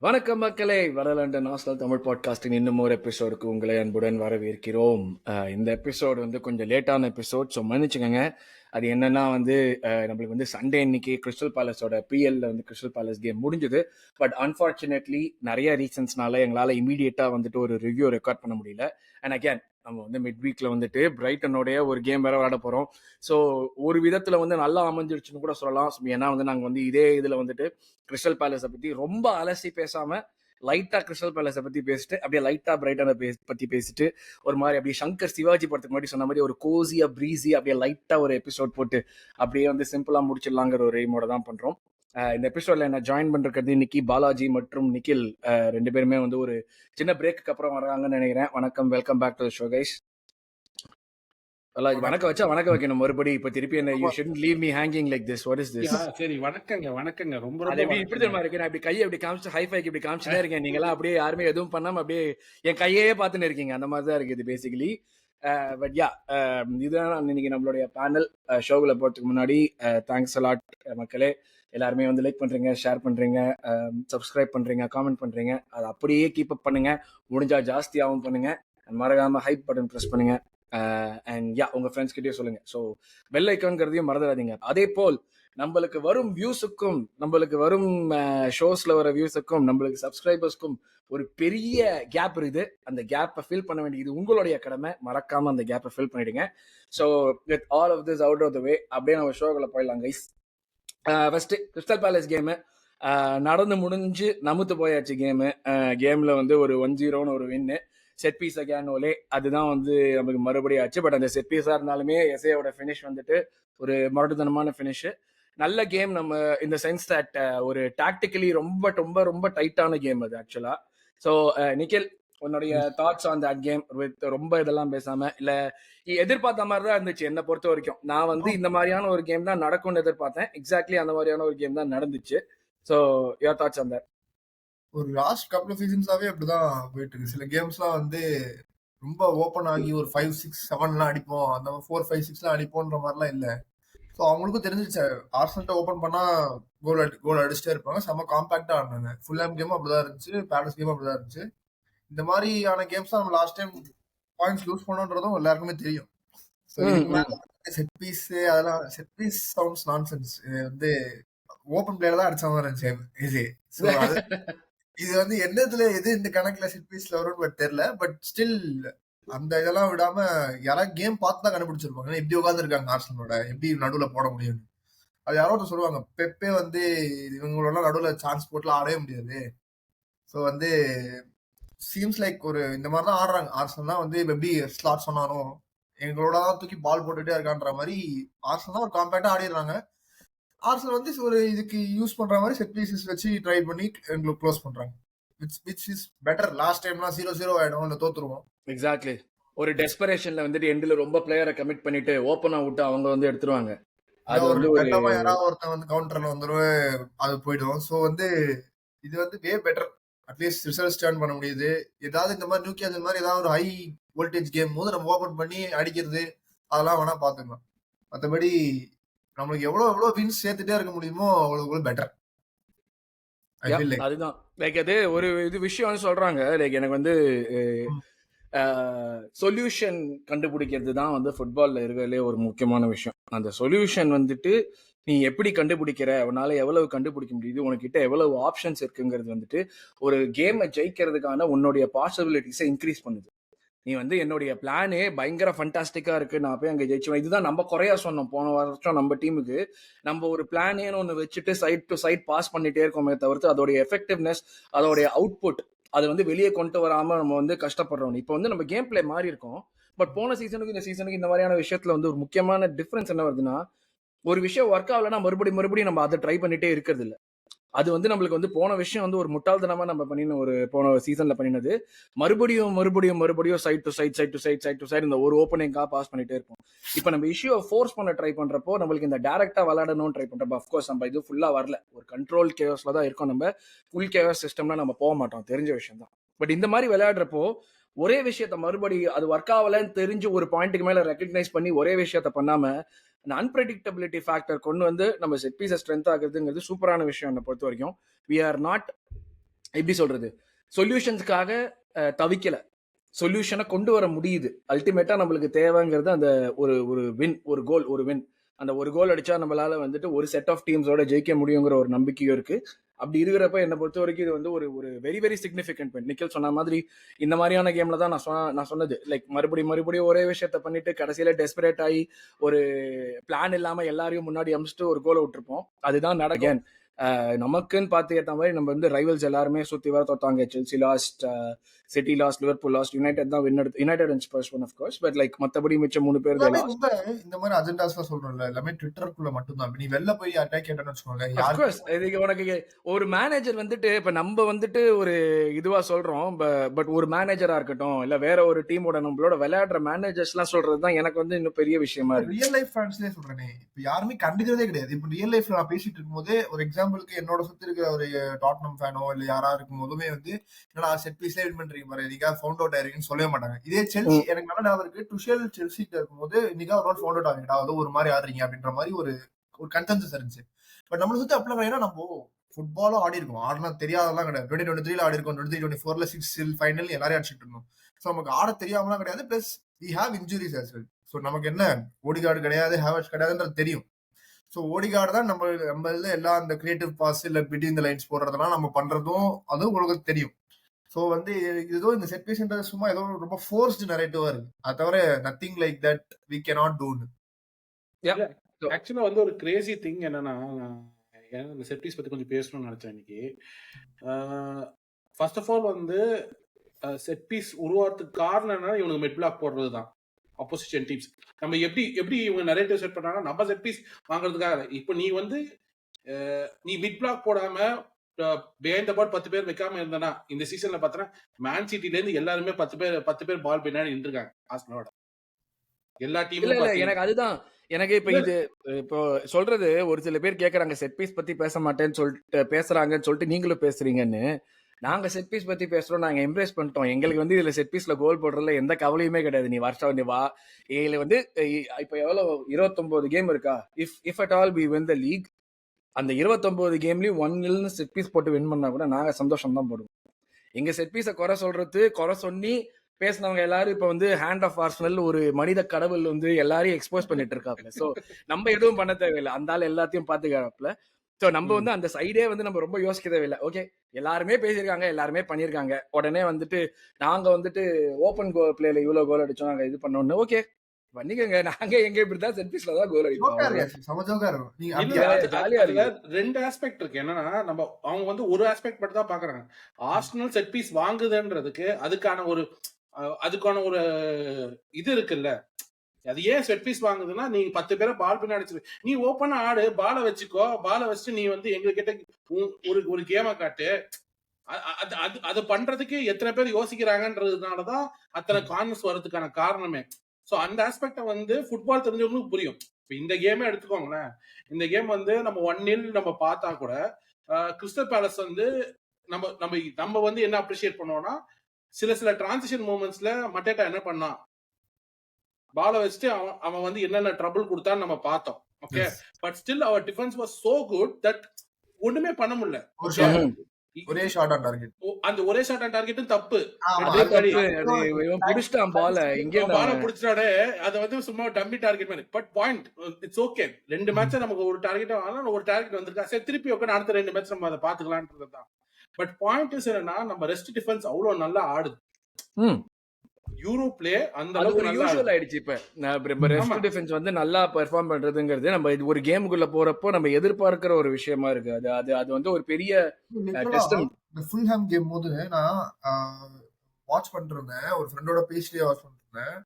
வணக்கம் மக்களே, வரலாண்ட நாஸ்டல் தமிழ் பாட்காஸ்டின் இன்னும் ஒரு எபிசோடுக்கு உங்களை அன்புடன் வரவேற்கிறோம். இந்த எபிசோடு வந்து கொஞ்சம் லேட்டான எபிசோட், ஸோ மன்னிச்சுக்கோங்க. அது என்னன்னா வந்து நம்மளுக்கு வந்து சண்டே இன்னைக்கு கிறிஸ்டல் பேலஸோட பிஎல்ல வந்து கிறிஸ்டல் பேலஸ் கேம் முடிஞ்சுது. பட் அன்ஃபார்ச்சுனேட்லி நிறைய ரீசன்ஸ்னால எங்களால் இமீடியட்டாக வந்துட்டு ஒரு ரிவ்யூ ரெக்கார்ட் பண்ண முடியல. அண்ட் அகேன் நம்ம வந்து மிட் வீக்ல வந்துட்டு பிரைட்டனோடைய ஒரு கேம் வேற விளையாட போறோம். ஸோ ஒரு விதத்துல வந்து நல்லா அமைஞ்சிருச்சுன்னு கூட சொல்லலாம். ஏன்னா வந்து நாங்கள் வந்து இதே இதுல வந்துட்டு கிறிஸ்டல் பேலஸை பத்தி ரொம்ப அலசி பேசாம லைட்டா கிறிஸ்டல் பேலஸை பத்தி பேசிட்டு அப்படியே லைட்டா பிரைட்டனை பத்தி பேசிட்டு ஒரு மாதிரி அப்படியே சங்கர் சிவாஜி படத்துக்கு முன்னாடி சொன்ன மாதிரி ஒரு கோசியா பிரீஸி அப்படியே லைட்டா ஒரு எபிசோட் போட்டு அப்படியே வந்து சிம்பிளா முடிச்சிடலாங்கிற ஒரு எய்மோட தான் பண்றோம். இந்த எபிசோட்ல என்ன ஜாயின் பண்றது இன்னைக்கு பாலாஜி மற்றும் நிக்கில் ரெண்டு பேருமே வந்து ஒரு சின்ன பிரேக்கு அப்புறம் வர்றாங்கன்னு நினைக்கிறேன். வணக்கம், welcome back to show guys. வணக்கம் வச்சா வணக்கம் வைக்கணும் மறுபடியும். இப்ப திருப்பி என்ன you shouldn't leave me hanging like this. What is this? சரி, வணக்கங்க வணக்கங்க. ரொம்ப அது எப்படி இப்படி தெரியுமா இருக்கு? நான் இப்படி கையை இப்படி காமிச்சு ஹைஃபைக்கு இப்படி காமிச்சுட்டே இருக்கேன். நீங்க எல்லாம் அப்படியே யாருமே எதுவும் பண்ணாம அப்படியே என் கையே பார்த்துன்னு இருக்கீங்க. அந்த மாதிரி தான் இருக்கு இது பேசிக்கலி. பட் யா, இதுதான் இன்னைக்கு நம்மளுடைய பேனல். ஷோவில் போறதுக்கு முன்னாடி தேங்க்ஸ் அலாட் மக்களே. எல்லாருமே வந்து லைக் பண்றீங்க, ஷேர் பண்றீங்க, சப்ஸ்கிரைப் பண்றீங்க, காமெண்ட் பண்றீங்க. அது அப்படியே கீப் அப் பண்ணுங்க. முடிஞ்சா ஜாஸ்தியாகவும் பண்ணுங்க. மறக்காம ஹைப் பட்டன் ப்ரெஸ் பண்ணுங்க. அண்ட் யா, உங்க ஃப்ரெண்ட்ஸ் கிட்டே சொல்லுங்க. ஸோ பெல் ஐக்கான்ங்கிறதையும் மறந்துடாதீங்க. அதே போல் நம்மளுக்கு வரும் வியூஸுக்கும், நம்மளுக்கு வரும் ஷோஸ்ல வர வியூஸுக்கும், நம்மளுக்கு சப்ஸ்கிரைபர்ஸ்க்கும் ஒரு பெரிய கேப் இருக்குது. அந்த கேப்பை ஃபில் பண்ண வேண்டியது உங்களுடைய கடமை. மறக்காம அந்த கேப்பை ஃபில் பண்ணிடுங்க. So with all of this out of the way அப்படியே நம்ம ஷோக்குள்ள போயிடலாம் guys. First Crystal Palace game நடந்து முடிஞ்சு நமுத்து போயாச்சு. கேம்ல வந்து ஒரு 1-0 ஒரு வின்னு. செட் பீஸ் அகேன் ஓலே, அதுதான் வந்து நமக்கு மறுபடியும் ஆச்சு. பட் அந்த செட் பீஸா இருந்தாலுமே எஸ்ஏயோட ஃபினிஷ் வந்துட்டு ஒரு மறுடுதனமான ஃபினிஷ். நல்ல கேம். நம்ம இந்த சென்ஸ் தட் ஒரு டாக்டிக்கலி ரொம்ப ரொம்ப ரொம்ப டைட்டான கேம் அது ஆக்சுவலா. ஸோ நிக்கில், உன்னுடைய thoughts on that game with ரொம்ப இதெல்லாம் பேசாம, இல்ல எதிர்பார்த்த மாதிரி தான் இருந்துச்சு என்னை பொறுத்த வரைக்கும். நான் வந்து இந்த மாதிரியான ஒரு கேம் தான் நடக்கும்னு எதிர்பார்த்தேன். எக்ஸாக்ட்லி அந்த மாதிரியான ஒரு கேம் தான் நடந்துச்சு. So your thoughts on that? ஒரு லாஸ்ட் கப்பல் ஆஃப் சீசன்ஸாவே அப்படிதான் போயிட்டு இருக்கு. சில கேம்ஸ்லாம் வந்து ரொம்ப ஓப்பன் ஆகி ஒரு 5-6-7 அடிப்போம், அந்த 4-5-6 அடிப்போன்ற மாதிரிலாம் இல்லை. ஸோ அவங்களுக்கும் தெரிஞ்சிச்சு ஆர்சனல்ட்ட ஓப்பன் பண்ணா கோல் அடிச்சுட்டே இருப்பாங்க. செம்ம காம்பாக்டா ஆடினாங்க. ஃபுல்ஹாம் கேமும் அப்படிதான் இருந்துச்சு, பேலஸ் கேமும் அப்படிதான் இருந்துச்சு. இந்த மாதிரியான கேம்ஸ் தான் நம்ம லாஸ்ட் டைம் பாயிண்ட்ஸ் லூஸ் பண்ணோன்றதும் எல்லாருக்குமே தெரியும். செட் பீஸ் அதெல்லாம் செட் பீஸ் சவுண்ட்ஸ் நான்சென்ஸ். வந்து ஓப்பன் பிளேயர் தான் அடிச்ச மாதிரி இருந்துச்சு இது. இது வந்து என்னதுல எது இந்த கணக்குல செட் பீஸ்ல வரும்னு தெரியல. பட் ஸ்டில் அந்த இதெல்லாம் விடாம யாராவது கேம் பார்த்து தான் கண்டுபிடிச்சிருப்பாங்க. எப்படி உட்காந்துருக்காங்க ஆர்சனலோட, எப்படி நடுவுல போட முடியும். அது யாரோ ஒருத்தர் சொல்லுவாங்க, பெப்பே வந்து இவங்களோட நடுவுல சான்ஸ் போட்டுலாம் ஆடவே முடியாது. ஸோ வந்து சீம்ஸ் லைக் ஒரு இந்த மாதிரி தான் ஆடுறாங்க. ஆர்சனல் தான் வந்து எப்படி ஸ்லாட் சொன்னாலும் எங்களோட தான் தூக்கி பால் போட்டுட்டே இருக்கான்ற மாதிரி ஆர்சனல் தான் ஒரு காம்பேக்டா ஆடிடுறாங்க. ஆர்சனல் வந்து ஒரு இதுக்கு யூஸ் பண்ற மாதிரி செட் பீசஸ் வச்சு ட்ரை பண்ணி எங்களுக்கு க்ளோஸ் பண்றாங்க. which is better. லாஸ்ட் டைம்லாம் 0-0 ஆயிடும், இல்ல தோத்துருவோம். எக்ஸாக்ட்லி. ஒரு டெஸ்பரேஷன்ல வந்துட்டு எண்ட்ல ரொம்ப பிளேயரை கமிட் பண்ணிட்டு ஓப்பனா விட்டு அவங்க வந்து எடுத்துருவாங்க. அது வந்து யாராவது ஒருத்தன் வந்து கவுண்டர்ல வந்துருவேன், அது போயிடும். ஸோ வந்து இது வந்து way better. At least results turn பண்ண முடியுது. ஏதாவது இந்த மாதிரி நியூகாசல் மாதிரி ஏதாவது ஒரு ஹை வோல்டேஜ் கேம் போது நம்ம ஓபன் பண்ணி அடிக்கிறது அதெல்லாம் வேணா பாத்துக்கலாம். மற்றபடி நம்மளுக்கு எவ்வளவு வின்ஸ் சேர்த்துட்டே இருக்க முடியுமோ அவ்வளவு பெட்டர். அதுதான் லைக் அது ஒரு இது விஷயம் சொல்றாங்க. லைக் எனக்கு வந்து சொல்யூஷன் கண்டுபிடிக்கிறது தான் வந்து ஃபுட்பால்ல இருக்கிறதுலே ஒரு முக்கியமான விஷயம். அந்த சொல்யூஷன் வந்துட்டு நீ எப்படி கண்டுபிடிக்கிற, உன்னால எவ்வளவு கண்டுபிடிக்க முடியுது, உனக்கிட்ட எவ்வளவு ஆப்ஷன்ஸ் இருக்குங்கிறது வந்துட்டு ஒரு கேமை ஜெயிக்கிறதுக்கான உன்னுடைய பாசிபிலிட்டிஸை இன்க்ரீஸ் பண்ணுது. நீ வந்து என்னுடைய பிளானே பயங்கர ஃபண்டாஸ்டிக்கா இருக்கு, நான் போய் அங்கே ஜெயிச்சுவேன், இதுதான் நம்ம குறையா சொன்னோம் போன வருஷம் நம்ம டீமுக்கு. நம்ம ஒரு பிளானேன்னு ஒன்று வச்சுட்டு சைட் டு சைட் பாஸ் பண்ணிட்டே இருக்கோமே தவிர்த்து அதோடைய எஃபெக்டிவ்னஸ், அதோடைய அவுட்புட் அது வந்து வெளியே கொண்டு வராம நம்ம வந்து கஷ்டப்படுறோம். இப்போ வந்து நம்ம கேம் பிளே மாறி இருக்கோம். பட் போன சீசனுக்கு இந்த சீசனுக்கு இந்த மாதிரியான விஷயத்துல வந்து ஒரு முக்கியமான டிஃபரன்ஸ் என்ன வருதுன்னா, ஒரு விஷயம் ஒர்க் ஆகலைன்னா மறுபடியும் நம்ம அதை ட்ரை பண்ணிட்டே இருக்கிறது இல்லை. அது வந்து நம்மளுக்கு வந்து போன விஷயம் வந்து ஒரு முட்டாள்தனமா நம்ம பண்ணின ஒரு போன சீசன்ல பண்ணினது. மறுபடியும் சைட் டு சைட் இந்த ஒரு ஓப்பனிங்காக பாஸ் பண்ணிட்டே இருப்போம். இப்போ நம்ம இஷ்யூவை ஃபோர்ஸ் பண்ண ட்ரை பண்றப்போ நம்மளுக்கு இந்த டைரக்டா விளையாடணும்னு ட்ரை பண்றப்போ அஃப்கோர்ஸ் நம்ம இது ஃபுல்லா வரல. ஒரு கண்ட்ரோல் கேவஸ்ல தான் இருக்கும். நம்ம ஃபுல் கேவஸ் சிஸ்டம்ல நம்ம போக மாட்டோம், தெரிஞ்ச விஷயம் தான். பட் இந்த மாதிரி விளையாடுறப்போ ஒரே விஷயத்த மறுபடியும் அது ஒர்க் ஆகலன்னு தெரிஞ்சு ஒரு பாயிண்ட்டுக்கு மேல ரெக்கக்னைஸ் பண்ணி ஒரே விஷயத்த பண்ணாம அந்த அன்பிரடிக்டபிலிட்டி ஃபேக்டர் கொண்டு வந்து நம்ம செட் பீஸை ஸ்ட்ரென்த் ஆகுறதுங்கிறது சூப்பரான விஷயம் என்னை பொறுத்த வரைக்கும். வி ஆர் நாட் எப்படி சொல்றது, சொல்யூஷன்ஸ்க்காக தவிக்கல, சொல்யூஷனை கொண்டு வர முடியுது. அல்டிமேட்டா நம்மளுக்கு தேவைங்கிறது அந்த ஒரு ஒரு வின், ஒரு வின். அந்த ஒரு கோல் அடிச்சா நம்மளால வந்துட்டு ஒரு செட் ஆஃப் டீம்ஸோட ஜெயிக்க முடியுங்கிற ஒரு நம்பிக்கையும் இருக்கு. அப்படி இருக்கிறப்ப என்னை பொறுத்த வரைக்கும் இது வந்து ஒரு ஒரு very very significant win. Nikhil சொன்ன மாதிரி இந்த மாதிரியான கேம்ல தான் நான் சொன்னது, லைக் மறுபடியும் ஒரே விஷயத்த பண்ணிட்டு கடைசியில டெஸ்பரேட் ஆகி ஒரு பிளான் இல்லாம எல்லாரையும் முன்னாடி அமிச்சிட்டு ஒரு கோலை விட்டுருப்போம். அதுதான் நடக்கும். நமக்குன்னு பார்த்து ஏற்ற மாதிரி நம்ம வந்து ரைவல்ஸ் எல்லாருமே சுற்றி வர தோத்தாங்க. Chelsea lost, City lost, Liverpool lost, United தான் வின் எடுத்து, United and Spurs one of course, but like மற்றபடி மிச்சம் 3 பேர் எல்லாமே ரொம்ப இந்த மாதிரி அஜெண்டாஸ்லாம் சொல்றோம்ல, எல்லாமே ட்விட்டருக்குள்ள மட்டும்தான். நீ வெளில போய் அட்டாக் கேட்டேன்னு வச்சுக்கோங்களேன், அஃப்கோர்ஸ் இதுக்கு உனக்கு ஒரு மேனேஜர் வந்துட்டு இப்ப நம்ம வந்துட்டு ஒரு இதுவா சொல்றோம், பட் ஒரு மேனேஜரா இருக்கட்டும் இல்ல வேற ஒரு டீமோட நம்மளோட விளையாடுற மேனேஜர்ஸ் எல்லாம் சொல்றதுதான் எனக்கு வந்து இன்னும் பெரிய விஷயமா இருக்கு. ரியல் லைஃப் ஃபேன்ஸ்லயே சொல்றேனே, இப்ப யாருமே கண்டுக்கிறதே கிடையாது. இப்ப ரியல் லைஃப்ல நான் பேசிட்டு இருக்கும்போது ஒரு எக்ஸாம்பிளுக்கு என்னோட சுத்தி இருக்கிற ஒரு டாட்னம் ஃபேனோ இல்ல யாரா இருக்கும் போதுமே வந்து என்னடா செட் பீஸ்ல வின் பண்றீங்க பாரு, நீங்க ஃபவுண்ட் அவுட் ஆயிருக்கீங்கன்னு சொல்லவே மாட்டாங்க. இதே செல்சி, எனக்கு நல்ல ஞாபகம் இருக்கு, டுஷெல் செல்சிட்ட இருக்கும்போது நீங்க ஒரு நாள் ஃபவுண்ட் அவுட் ஆகிட்டா அது ஒரு மாதிரி ஆடுறீங்க அப்படின்ற மாதிரி ஒரு கன்சென்சஸ் இருந்துச்சு. பட் நம்மள சுத்தி அப்படிலாம் ஏன்னா நம்ம ஃபுட்பாலும் ஆடி இருக்கும், ஆடினா தெரியாதெல்லாம் கிடையாது. 2023 ஆடி இருக்கும், 2024 6 ஃபைனல் எல்லாரையும் அடிச்சுட்டு இருந்தோம். ஸோ நமக்கு ஆட தெரியாமலாம் கிடையாது. Plus we have injuries as well. So நமக்கு என்ன ஓடிகார்டு கிடையாது, ஹேவர்ட்ஸ் கிடையாதுன்றது தெரியும். ஸோ ஓடிகார்டு தான் நம்ம எல்லா அந்த கிரியேட்டிவ் பாஸ் இல்ல பிட்வீன் த லைன்ஸ் போடுறதெல்லாம் நம்ம பண்றதும் அதுவும் உங்களுக்கு தெரியும். ஸோ வந்து ஏதோ இந்த செட் பீஸ்ன்றது சும்மா ஏதோ ரொம்ப ஃபோர்ஸ்டு நரேட்டிவா இருக்கு, அது தவிர nothing like that we cannot do. ஆக்சுவலா வந்து ஒரு கிரேசி திங் என்னன்னா, இந்த செட் பீஸ் பத்தி கொஞ்சம் பேசணும்னு நினைச்சேன் இன்னைக்கு. ஃபர்ஸ்ட் ஆஃப் ஆல் வந்து செட் பீஸ் உருவாகிறதுக்கு காரணம் என்னன்னா இவனுக்கு மிட் பிளாக் போடுறது தான். ஆப்போசிஷன் டீம்ஸ் நம்ம எப்படி இவங்க நரேட்டிவ் செட் பண்றாங்க, நம்ம செட் பீஸ் வாங்குறதுக்காக. இப்போ நீ வந்து நீ மிட் பிளாக் போடாம பிஹைண்ட் த பால் 10 பேர் வைக்காம இருந்தனா இந்த சீசன்ல பார்த்தனா மேன் சிட்டில இருந்து எல்லாருமே 10 பேர் பால் பின்னாடி நின்றுருக்காங்க. ஆர்சனலோட எல்லா டீமும். எனக்கு அதுதான் எனக்கு இப்ப இது இப்போ சொல்றது, ஒரு சில பேர் கேக்குறாங்க செட் பீஸ் பத்தி பேச மாட்டேன்னு சொல்லிட்டு பேசுறாங்கன்னு சொல்லிட்டு நீங்களும் பேசுறீங்கன்னு. நாங்க செட் பீஸ் பத்தி பேசுறோம், நாங்க எம்ப்ரேஸ் பண்ணிட்டோம். எங்களுக்கு வந்து இதுல செட் பீஸ்ல கோல் போடுறதுல எந்த கவலையுமே கிடையாது. நீ வருஷம் நீ வா, இதுல வந்து இப்ப எவ்வளவு 29 கேம் இருக்கா, if at all we win the league, அந்த 29 கேம்லயும் 1-0 செட் பீஸ் போட்டு வின் பண்ணா கூட நாங்க சந்தோஷம் தான் போடுவோம். எங்க செட் பீஸை குறை சொல்லி பேசினவங்க எல்லாரும் இப்ப வந்து ஹேண்ட் ஆஃப் ஆர்சனல் ஒரு மனித கடவுள் வந்து எல்லாரையும் எக்ஸ்போஸ் பண்ணிட்டு இருக்காப்ல. சோ நம்ம எதுவும் பண்ண தேவையில்லை, அந்த ஆள் எல்லாத்தையும் பாத்துக்கிறாப்ல. சோ நம்ம வந்து அந்த சைடே வந்து நம்ம ரொம்ப யோசிக்க தேவையில்லை. ஓகே, எல்லாருமே பேசியிருக்காங்க, எல்லாருமே பண்ணிருக்காங்க, உடனே வந்துட்டு நாங்க வந்துட்டு ஓபன் கோல் பிளேல இவ்வளவு கோல் அடிச்சோம், நாங்க இது பண்ணோம்னு ஓகே பண்ணிக்கோங்க. நாங்க எங்க இப்படிதான் செட் பீஸ்ல தான் கோல் அடிப்போம். ரெண்டு ஆஸ்பெக்ட் இருக்கு. என்னன்னா நம்ம அவங்க வந்து ஒரு ஆஸ்பெக்ட் மட்டும் தான் பாக்குறாங்க. ஆர்சனல் செட் பீஸ் வாங்குதுன்றதுக்கு அதுக்கான ஒரு இது இருக்குல்ல. அது ஏன் செட் பீஸ் வாங்குதுன்னா, நீ 10 பேரை பால் பின்னாடி நீ ஓப்பனா ஆடு, பாலை வச்சுக்கோ, பாலை வச்சுட்டு நீ வந்து எங்ககிட்ட ஒரு கேமை காட்டு. அது பண்றதுக்கு எத்தனை பேர் யோசிக்கிறாங்கன்றதுனாலதான் அத்தனை கான்வர்ஸ் வர்றதுக்கான காரணமே. சோ அந்த ஆஸ்பெக்ட வந்து ஃபுட்பால் தெரிஞ்சவங்களுக்கு புரியும். இப்ப இந்த கேமே எடுத்துக்கோங்களேன், இந்த கேம் வந்து நம்ம 1-0 நம்ம பார்த்தா கூட கிறிஸ்டல் பேலஸ் வந்து நம்ம வந்து என்ன அப்ரிஷியேட் பண்ணுவோம்னா, சில டிரான்சிஷன் மூமெண்ட்ஸ்ல மட்டேட்டா என்ன பண்ணான், பாலை வச்சுட்டு அவன் வந்து என்னென்ன ட்ரபிள் கொடுத்தான்னு நம்ம பார்த்தோம். ஓகே, பட் ஸ்டில் அவர் defence was so good that ஒண்ணுமே பண்ண முடியல. ஒரே ஷாட் ஆன் டார்கெட், அந்த ஒரே ஷாட் ஆன் டார்கெட்டும் தப்பு. பாலை புடிச்சாடே அதை வந்து சும்மா டம்மி டார்கெட் மாதிரி. But point it's okay, 2 match நமக்கு ஒரு டார்கெட் ஆனாலும் ஒரு டார்கெட் வந்திருக்கா, சரி திருப்பி உட்காந்து அடுத்த 2 மேட்ச் நம்ம அதை பாத்துக்கலான்றதுதான். பட் பாயிண்ட் என்னன்னா, நம்ம ரெஸ்ட் டிஃபென்ஸ் அவ்வளவு நல்லா ஆடுது. யூரோப்ல அந்த அளவுக்கு யூசுவல் ஆயிடுச்சு. இப்ப ரெஸ்ட் டிஃபென்ஸ் வந்து நல்லா பெர்ஃபார்ம் பண்றதுங்கிறது நம்ம ஒரு கேமுக்குள்ள போறப்போ நம்ம எதிர்பார்க்கிற ஒரு விஷயமா இருக்கு. அது வந்து ஒரு பெரிய டெஸ்ட். ஃபுல்ஹாம் கேம் போது நான் வாட்ச் பண்ணிட்டு இருந்தேன், ஒரு ஃப்ரெண்டோட பேசிட்டே வாட்ச் பண்ணிட்டு இருந்தேன்.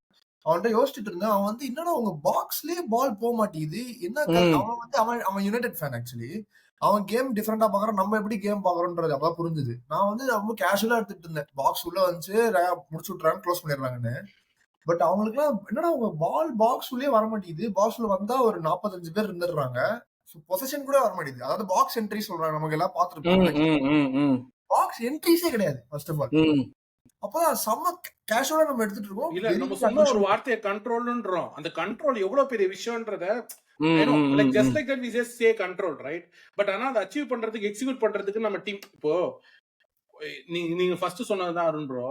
அவன்கிட்ட யோசிச்சுட்டு இருந்தேன், அவன் வந்து என்னன்னா உங்க பாக்ஸ்லயே பால் போக மாட்டேங்குது என்ன. அவன் வந்து அவன் யுனைடெட் ஃபேன் ஆக்சுவலி. அவன் கேம் டிஃப்ரெண்டா பாக்குறான், நம்ம எப்படி கேம் பாக்குறோம்ன்றது அப்பதான் புரிஞ்சுது. நான் வந்து ரொம்ப கேஷுவலா எடுத்துட்டு இருந்தேன், பாக்ஸ் உள்ள வந்து முடிச்சு விட்டுறாங்க, க்ளோஸ் பண்ணிடுறாங்கன்னு. பட் அவங்களுக்கு எல்லாம் என்னடா உங்க பால் பாக்ஸ் உள்ளே வர மாட்டேங்குது, பாக்ஸ்ல வந்தா ஒரு 45 பேர் இருந்துடுறாங்க, பொசிஷன் கூட வர மாட்டேங்குது. அதாவது பாக்ஸ் என்ட்ரி சொல்றாங்க, நமக்கு எல்லாம் பாத்துருப்போம், பாக்ஸ் என்ட்ரிஸே கிடையாது ஃபர்ஸ்ட் ஆஃப் ஆல். அப்பதான் செம்ம கேஷுவலா நம்ம எடுத்துட்டு இருக்கோம். இல்ல நம்ம சொன்ன ஒரு வார்த்தையை கண்ட்ரோல்ன்றோம், அந்த கண்ட்ரோல் எவ்வளவு பெரிய விஷயம்ன்றத just like that we just say control, right? But ஆனா அதை அச்சீவ் பண்றதுக்கு எக்ஸிக்யூட் பண்றதுக்கு நம்ம டீம் இப்போ நீங்க ஃபர்ஸ்ட் சொன்னதுதான் அருண் ப்ரோ.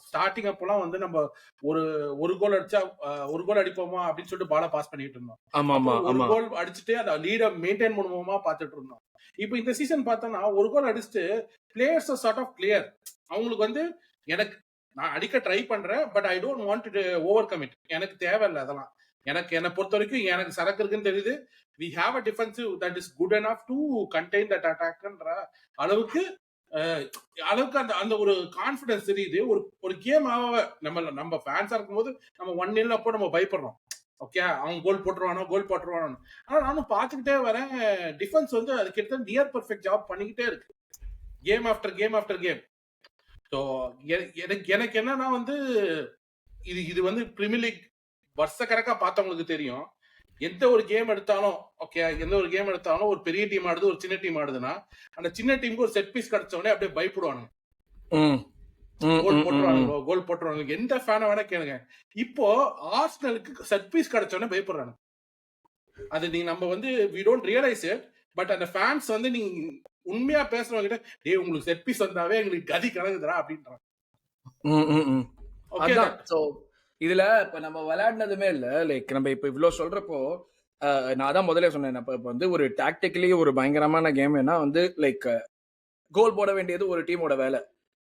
ஸ்டார்டிங் அப்போலாம் வந்து நம்ம ஒரு ஒரு கோல் அடிச்சா ஒரு கோல் அடிப்போமா அப்படின்னு சொல்லிட்டு பால பாஸ் பண்ணிட்டு இருந்தோம். ஆமா ஆமா அப்புறம் ஒரு ஆமா கோல் அடிச்சுட்டு அதை லீட மெயின்டைன் பண்ணுவோமா பார்த்துட்டு இருந்தோம். இப்போ இந்த சீசன் பார்த்தோம்னா ஒரு கோல் அடிச்சுட்டு பிளேயர்ஸ் சார்ட் ஆஃப் கிளியர். அவங்களுக்கு வந்து எனக்கு நான் அடிக்க ட்ரை பண்றேன், but I don't want to over commit. எனக்கு தேவையில்லை அதெல்லாம். என்னை பொறுத்த வரைக்கும் எனக்கு சரக்கு இருக்குன்னு தெரியுது. We have a defensive that is good enough to contain that அட்டாக்ன்ற அளவுக்கு அளவுக்கு அந்த அந்த ஒரு கான்பிடன்ஸ் தெரியுது. ஒரு கேம் நம்ம ஃபேன்ஸா இருக்கும்போது நம்ம 1-0 அப்போ நம்ம பயப்படுறோம். ஓகே, அவன் கோல் போட்டுருவானோ. ஆனா நானும் பார்த்துக்கிட்டே வரேன், டிஃபென்ஸ் வந்து அது கிட்டத்தட்ட நியர் பெர்ஃபெக்ட் ஜாப் பண்ணிக்கிட்டே இருக்கு, கேம் ஆஃப்டர் கேம். ஸோ எனக்கு என்னன்னா வந்து இது வந்து பிரீமியர் லீக் வருஷ கணக்கா பார்த்தவங்களுக்கு தெரியும். எந்த ஒரு கேம் எடுத்தாலும் ஓகே, எந்த ஒரு கேம் எடுத்தாலும் ஒரு பெரிய டீம் ஆடுது, ஒரு சின்ன டீம் ஆடுதுன்னா அந்த சின்ன டீமுக்கு ஒரு செட் பீஸ் கிடைச்ச உடனே அப்படியே பயப்படுவாங்க, கோல் போட்டுருவாங்க. எந்த ஃபேனை வேணா கேளுங்க, இப்போ ஆர்சனலுக்கு செட் பீஸ் கிடைச்ச உடனே பயப்படுறாங்க. அது நம்ம வந்து we don't realise it, but அந்த ஃபேன்ஸ் வந்து நீங்க உண்மையா பேசுறவங்க கிட்ட டேய் உங்களுக்கு செட் பீஸ் வந்தாவே எங்களுக்கு கதி கலங்குதுடா அப்படின்றாங்க. ஓகே, சோ இதுல இப்ப நம்ம விளையாடினதுமே இல்ல, லைக் நம்ம இப்ப இவ்வளவு சொல்றப்போ நான் தான் முதல்ல சொன்னேன், இப்ப வந்து ஒரு டாக்டிக்கலி ஒரு பயங்கரமான கேம். ஏன்னா வந்து லைக் கோல் போட வேண்டியது ஒரு டீமோட வேலை,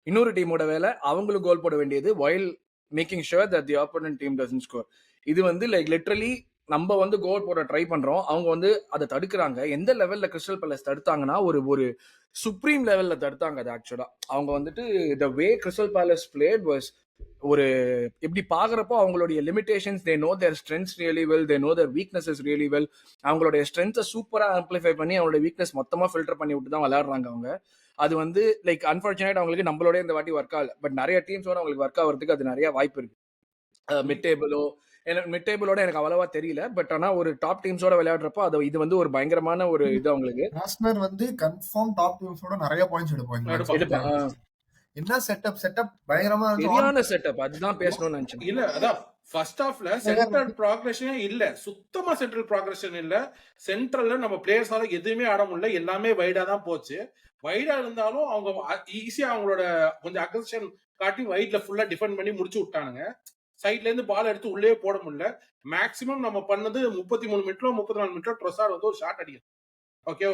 இன்னொரு டீமோட வேலை அவங்களுக்கு கோல் போட வேண்டியது, while making sure that the opponent team doesn't score. இது வந்து லைக் லிட்டரலி நம்ம வந்து கோல் போட ட்ரை பண்றோம், அவங்க வந்து அதை தடுக்கிறாங்க. எந்த லெவல்ல கிறிஸ்டல் பேலஸ் தடுத்தாங்கன்னா ஒரு சுப்ரீம் லெவல்ல தடுத்தாங்க. அது ஆக்சுவலா அவங்க வந்துட்டு the way crystal palace played was ஒரு இப்படி பாக்குறப்போ அவங்களுடைய limitations, they know their strengths really well, they know their weaknesses really well. அவங்களுடைய ஸ்ட்ரென்த்தை சூப்பரா ஆம்பிளிஃபை பண்ணி அவங்களுடைய வீக்னஸ் மொத்தமா ஃபில்டர் பண்ணி விட்டு தான் விளையாடுறாங்க அவங்க. அது வந்து லைக் அன்பார்ச்சுனேட் அவங்களுக்கு நம்மளோட இந்த வாட்டி ஒர்க் ஆகல, பட் நிறைய டீம்ஸோட அவங்களுக்கு ஒர்க் ஆகிறதுக்கு அது நிறைய வாய்ப்பு இருக்கு. மிட் டேபிளோட எனக்கு அவ்வளவா தெரியல, பட் ஆனா ஒரு டாப் டீம்ஸோட விளையாடுறப்போ அது இது வந்து ஒரு பயங்கரமான ஒரு இது அவங்களுக்கு. ஆர்சனல் வந்து கன்ஃபார்ம் டாப் டீம்ஸோட நிறைய பாயிண்ட்ஸ் எடுப்பாங்க. என்ன செட்டப் பயங்கரமா சரியான செட்டப், அதுதான் பேசணும்னு நினைச்சேன். இல்ல அதான் ஃபர்ஸ்ட் ஹாஃப்ல சென்ட்ரல் ப்ராக்ரஷனே இல்ல, சுத்தமா சென்ட்ரல் ப்ராக்ரஷன் இல்ல. சென்ட்ரல்ல நம்ம பிளேயர்ஸால எதுவுமே ஆட முடியல, எல்லாமே வைடா தான் போச்சு. வைடா இருந்தாலும் அவங்க ஈஸியா அவங்களோட கொஞ்சம் அக்ரஷன் காட்டி வைட்ல ஃபுல்லா டிஃபெண்ட் பண்ணி முடிச்சு விட்டானுங்க. சைட்ல இருந்து பால் எடுத்து உள்ளே போட முடியல. மேக்சிமம் நம்ம பண்ணது 33 மினிட்ல 34 மினிட்ல ட்ரொசார்ட் வந்து ஒரு ஷாட் அடிக்கிறான். ஓகே,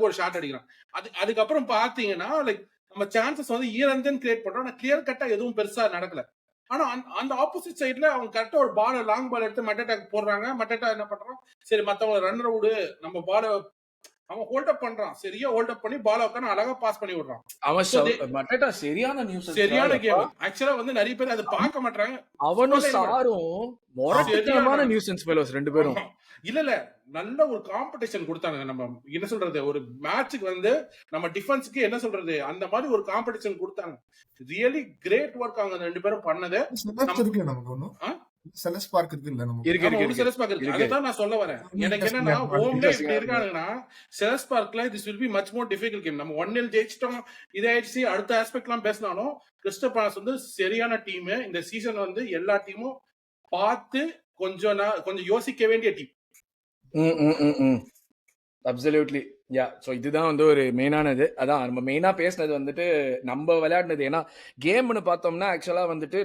ஒரு ஷாட் அடிக்கிறான். அதுக்கப்புறம் பாத்தீங்கன்னா லைக் நம்ம சான்சஸ் வந்து ஈரந்தன் கிரியேட் பண்றோம், ஆனா கிளியர் கட்டா எதுவும் பெருசா நடக்கல. ஆனா அந்த ஆப்போசிட் சைட்ல அவங்க கரெக்டா ஒரு பால் லாங் பால் எடுத்து மட்டேட்டாக்கு போடுறாங்க. மட்டேட்டா என்ன பண்றான், சரி மத்தவங்க ரன்னர் விடு, நம்ம பால அவன் ஹோல்ட் அப் பண்றான், சரியா ஹோல்ட் அப் பண்ணி பால் உட்காந்து அழகா பாஸ் பண்ணி விடுறான். மட்டேட்டா சரியான நியூஸ், சரியான கேம். ஆக்சுவலா வந்து நிறைய பேர் அதை பார்க்க மாட்டாங்க. அவனும் சாரும் மொரட்டமான நியூசன்ஸ் ஃபெலோஸ் ரெண்டு பேரும். இல்ல நல்ல ஒரு காம்படிஷன் கொடுத்தாங்க. நம்ம என்ன சொல்றது, ஒரு மேட்சுக்கு வந்து நம்ம டிஃபென்ஸ்க்கு என்ன சொல்றது, அந்த மாதிரி ஒரு காம்படிஷன் கொடுத்தாங்க. ரியலி கிரேட் ஒர்க் அவங்க ரெண்டு பேரும் பண்ணது. செலஸ் பார்க் இருக்கு இல்ல, நமக்கு இருக்கு செலஸ் பார்க் இருக்கு. அதுதான் நான் சொல்ல வரேன். எனக்கு என்னன்னா ஹோம்ல இப்படி இருக்காங்கன்னா செலஸ் பார்க்ல this will be much more difficult game. நம்ம 1-0 ஜெயிச்சிட்டோம், இதாயிடுச்சு, அடுத்த ஆஸ்பெக்ட்லாம் பேசினாலும் கிறிஸ்டல் பேலஸ் வந்து சரியான டீம். இந்த சீசன் வந்து எல்லா டீமும் பார்த்து கொஞ்சம் யோசிக்க வேண்டிய டீம். அப்சல்யூட்லி யா. ஸோ இதுதான் வந்து ஒரு மெயினானது. அதான் நம்ம மெயினாக பேசினது வந்துட்டு நம்ம விளையாடினது. ஏன்னா கேம்னு பார்த்தோம்னா ஆக்சுவலாக வந்துட்டு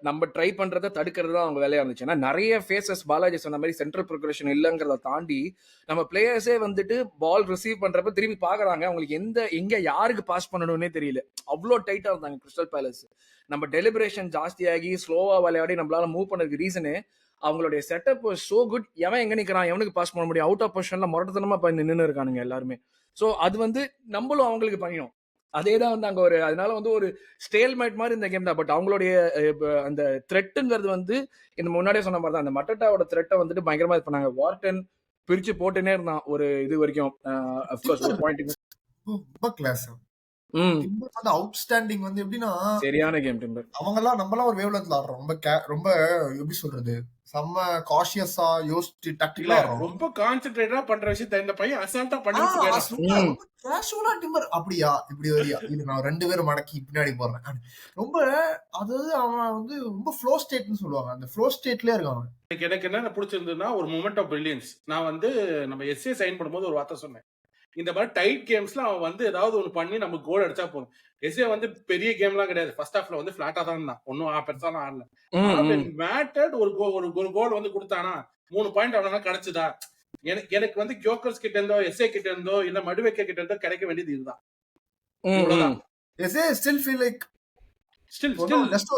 நம்ம ட்ரை பண்ணுறதை தடுக்கிறது தான் அவங்க வேலையாக இருந்துச்சு. ஏன்னா நிறைய ஃபேஸஸ் பாலாஜி சொன்ன மாதிரி சென்ட்ரல் ப்ரொக்ரஷன் இல்லைங்கிறத தாண்டி நம்ம பிளேயர்ஸே வந்துட்டு பால் ரிசீவ் பண்ணுறப்ப திரும்பி பார்க்குறாங்க, அவங்களுக்கு எங்கே யாருக்கு பாஸ் பண்ணணும்னே தெரியல, அவ்வளோ டைட்டாக இருந்தாங்க கிறிஸ்டல் பேலஸ். நம்ம டெலிபரேஷன் ஜாஸ்தியாகி ஸ்லோவாக விளையாடி நம்மளால மூவ் பண்ணதுக்கு ரீசனு அவங்களுடைய செட்டப் சோ குட். எவன் எங்க நிக்கிறான், எவனுக்கு பாஸ் பண்ண முடியும், அவுட் ஆஃப் பொசிஷன்ல முரட்டத்தனமா போய் நின்று இருக்கானுங்க எல்லாருமே. ஸோ அது வந்து நம்மளும் அவங்களுக்கு பண்ணிடும். அதே தான் வந்து அங்கே அதனால வந்து ஒரு ஸ்டேல்மேட் மாதிரி இந்த கேம் தான். பட் அவங்களுடைய அந்த த்ரெட்டுங்கிறது வந்து இந்த முன்னாடியே சொன்ன மாதிரி தான், அந்த மட்டட்டாவோட த்ரெட்டை வந்துட்டு பயங்கரமா இது பண்ணாங்க. வார்டன் பிரிச்சு போட்டுனே இருந்தான் ஒரு இது வரைக்கும். அஃப்கோர்ஸ் ஒரு பாயிண்ட் ரொம்ப கிளாஸ் அவுட்ஸ்டாண்டிங் வந்து எப்படின்னா சரியான கேம் டிம்பர். அவங்கெல்லாம் நம்மளாம் ஒரு வேவ்லென்த்ல ஆடுறோம், ரொம்ப எப்படி சொல்றது, செம்ம காஷியஸா யோசிச்சு டாக்டிக்கலா ரொம்ப கான்சென்ட்ரேட்டா பண்ற விஷயத்தை இந்த பையன் அசால்ட்டா பண்ணிட்டு கேஷுவலா டிம்பர் அப்படியா இப்படி வரியா இது நான் ரெண்டு பேரும் மடக்கி பின்னாடி போடுறேன் ரொம்ப. அதாவது அவன் வந்து ரொம்ப ஃப்ளோ ஸ்டேட்னு சொல்லுவாங்க, அந்த ஃப்ளோ ஸ்டேட்லயே இருக்காங்க. எனக்கு என்ன பிடிச்சிருந்ததுன்னா ஒரு மொமெண்ட் ஆஃப் பிரில்லியன்ஸ். நான் வந்து நம்ம எஸ்ஏ சைன் பண்ணும்போது ஒரு வார்த்தை சொன்னேன், இந்த மாதிரி டைட் கேம்ஸ்ல அவன் வந்து ஏதாவது ஒன்று பண்ணி நம்ம கோல் அடிச்சா போதும். எஸ்ஏ வந்து பெரிய கேம்லாம் கிடையாது, ஃபர்ஸ்ட் ஹாஃப்ல வந்து ஃபிளாட்டா தான் இருந்தான், ஒன்னும் பெருசாலாம் ஆடல. ஆனா மேட்டர்ட் ஒரு கோல் வந்து கொடுத்தானா 3 பாயிண்ட் அவ்வளவு கிடைச்சதா. எனக்கு வந்து ஜோக்கர்ஸ் கிட்ட இருந்தோ எஸ்ஏ கிட்ட இருந்தோ இல்ல மடுவேக்க கிட்ட இருந்தோ கிடைக்க வேண்டியது இதுதான். இவ்வளவுதான். SA still feel like just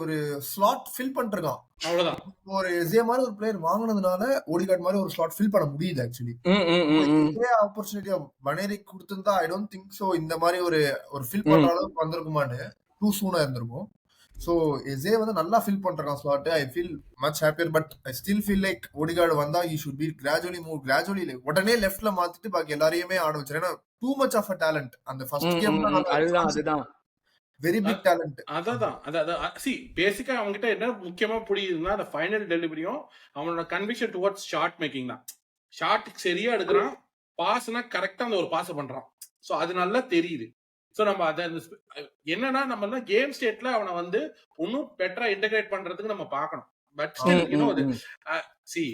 ஒரு ஸ்லாட் ஃபில் பண்ணிருக்கான், அவ்வளவுதான். ஒரு எஸ்ஏ மாதிரி ஒரு பிளேயர் வாங்குனதுனால ஓடிகார்ட் மாதிரி ஒரு ஸ்லாட் ஃபில் பண்ண முடியுது. ஆக்சுவலி இதே ஆப்பர்ச்சுனிட்டியா பனேரிக் கொடுத்திருந்தா ஐ டோன்ட் திங்க் சோ இந்த மாதிரி ஒரு ஃபில் பண்ற அளவுக்கு வந்திருக்குமான்னு டூ சூனா இருந்திருக்கும். சோ எஸ்ஏ வந்து நல்லா ஃபில் பண்றான் slot. I feel much happier. But I still feel like ஓடிகார்டு வந்தா ஹி ஷுட் பி கிராஜுவலி உடனே லெஃப்ட்ல மாத்திட்டு பாக்கி எல்லாரையுமே ஆட வச்சிரு. ஏன்னா too much of a talent அந்த ஃபர்ஸ்ட் கேம்ல. அதுதான் வெரி பிக் டேலண்ட். அதான் சி பேசிக்கா அவங்க கிட்ட என்ன முக்கியமா புரியுதுன்னா அந்த ஃபைனல் டெலிவரியும் அவனோட கன்விக்ஷன் டுவர்ட்ஸ் ஷாட் மேக்கிங் தான். ஷாட் சரியா எடுக்கிறான், பாஸ்னா கரெக்டா அந்த ஒரு பாஸ் பண்றான். சோ அது நல்லா தெரியுது. சோ நம்ம அத என்னன்னா நம்ம கேம் ஸ்டேட்ல அவனை வந்து இன்னும் பெட்டரா இன்டகிரேட் பண்றதுக்கு நம்ம பார்க்கணும். But still you know C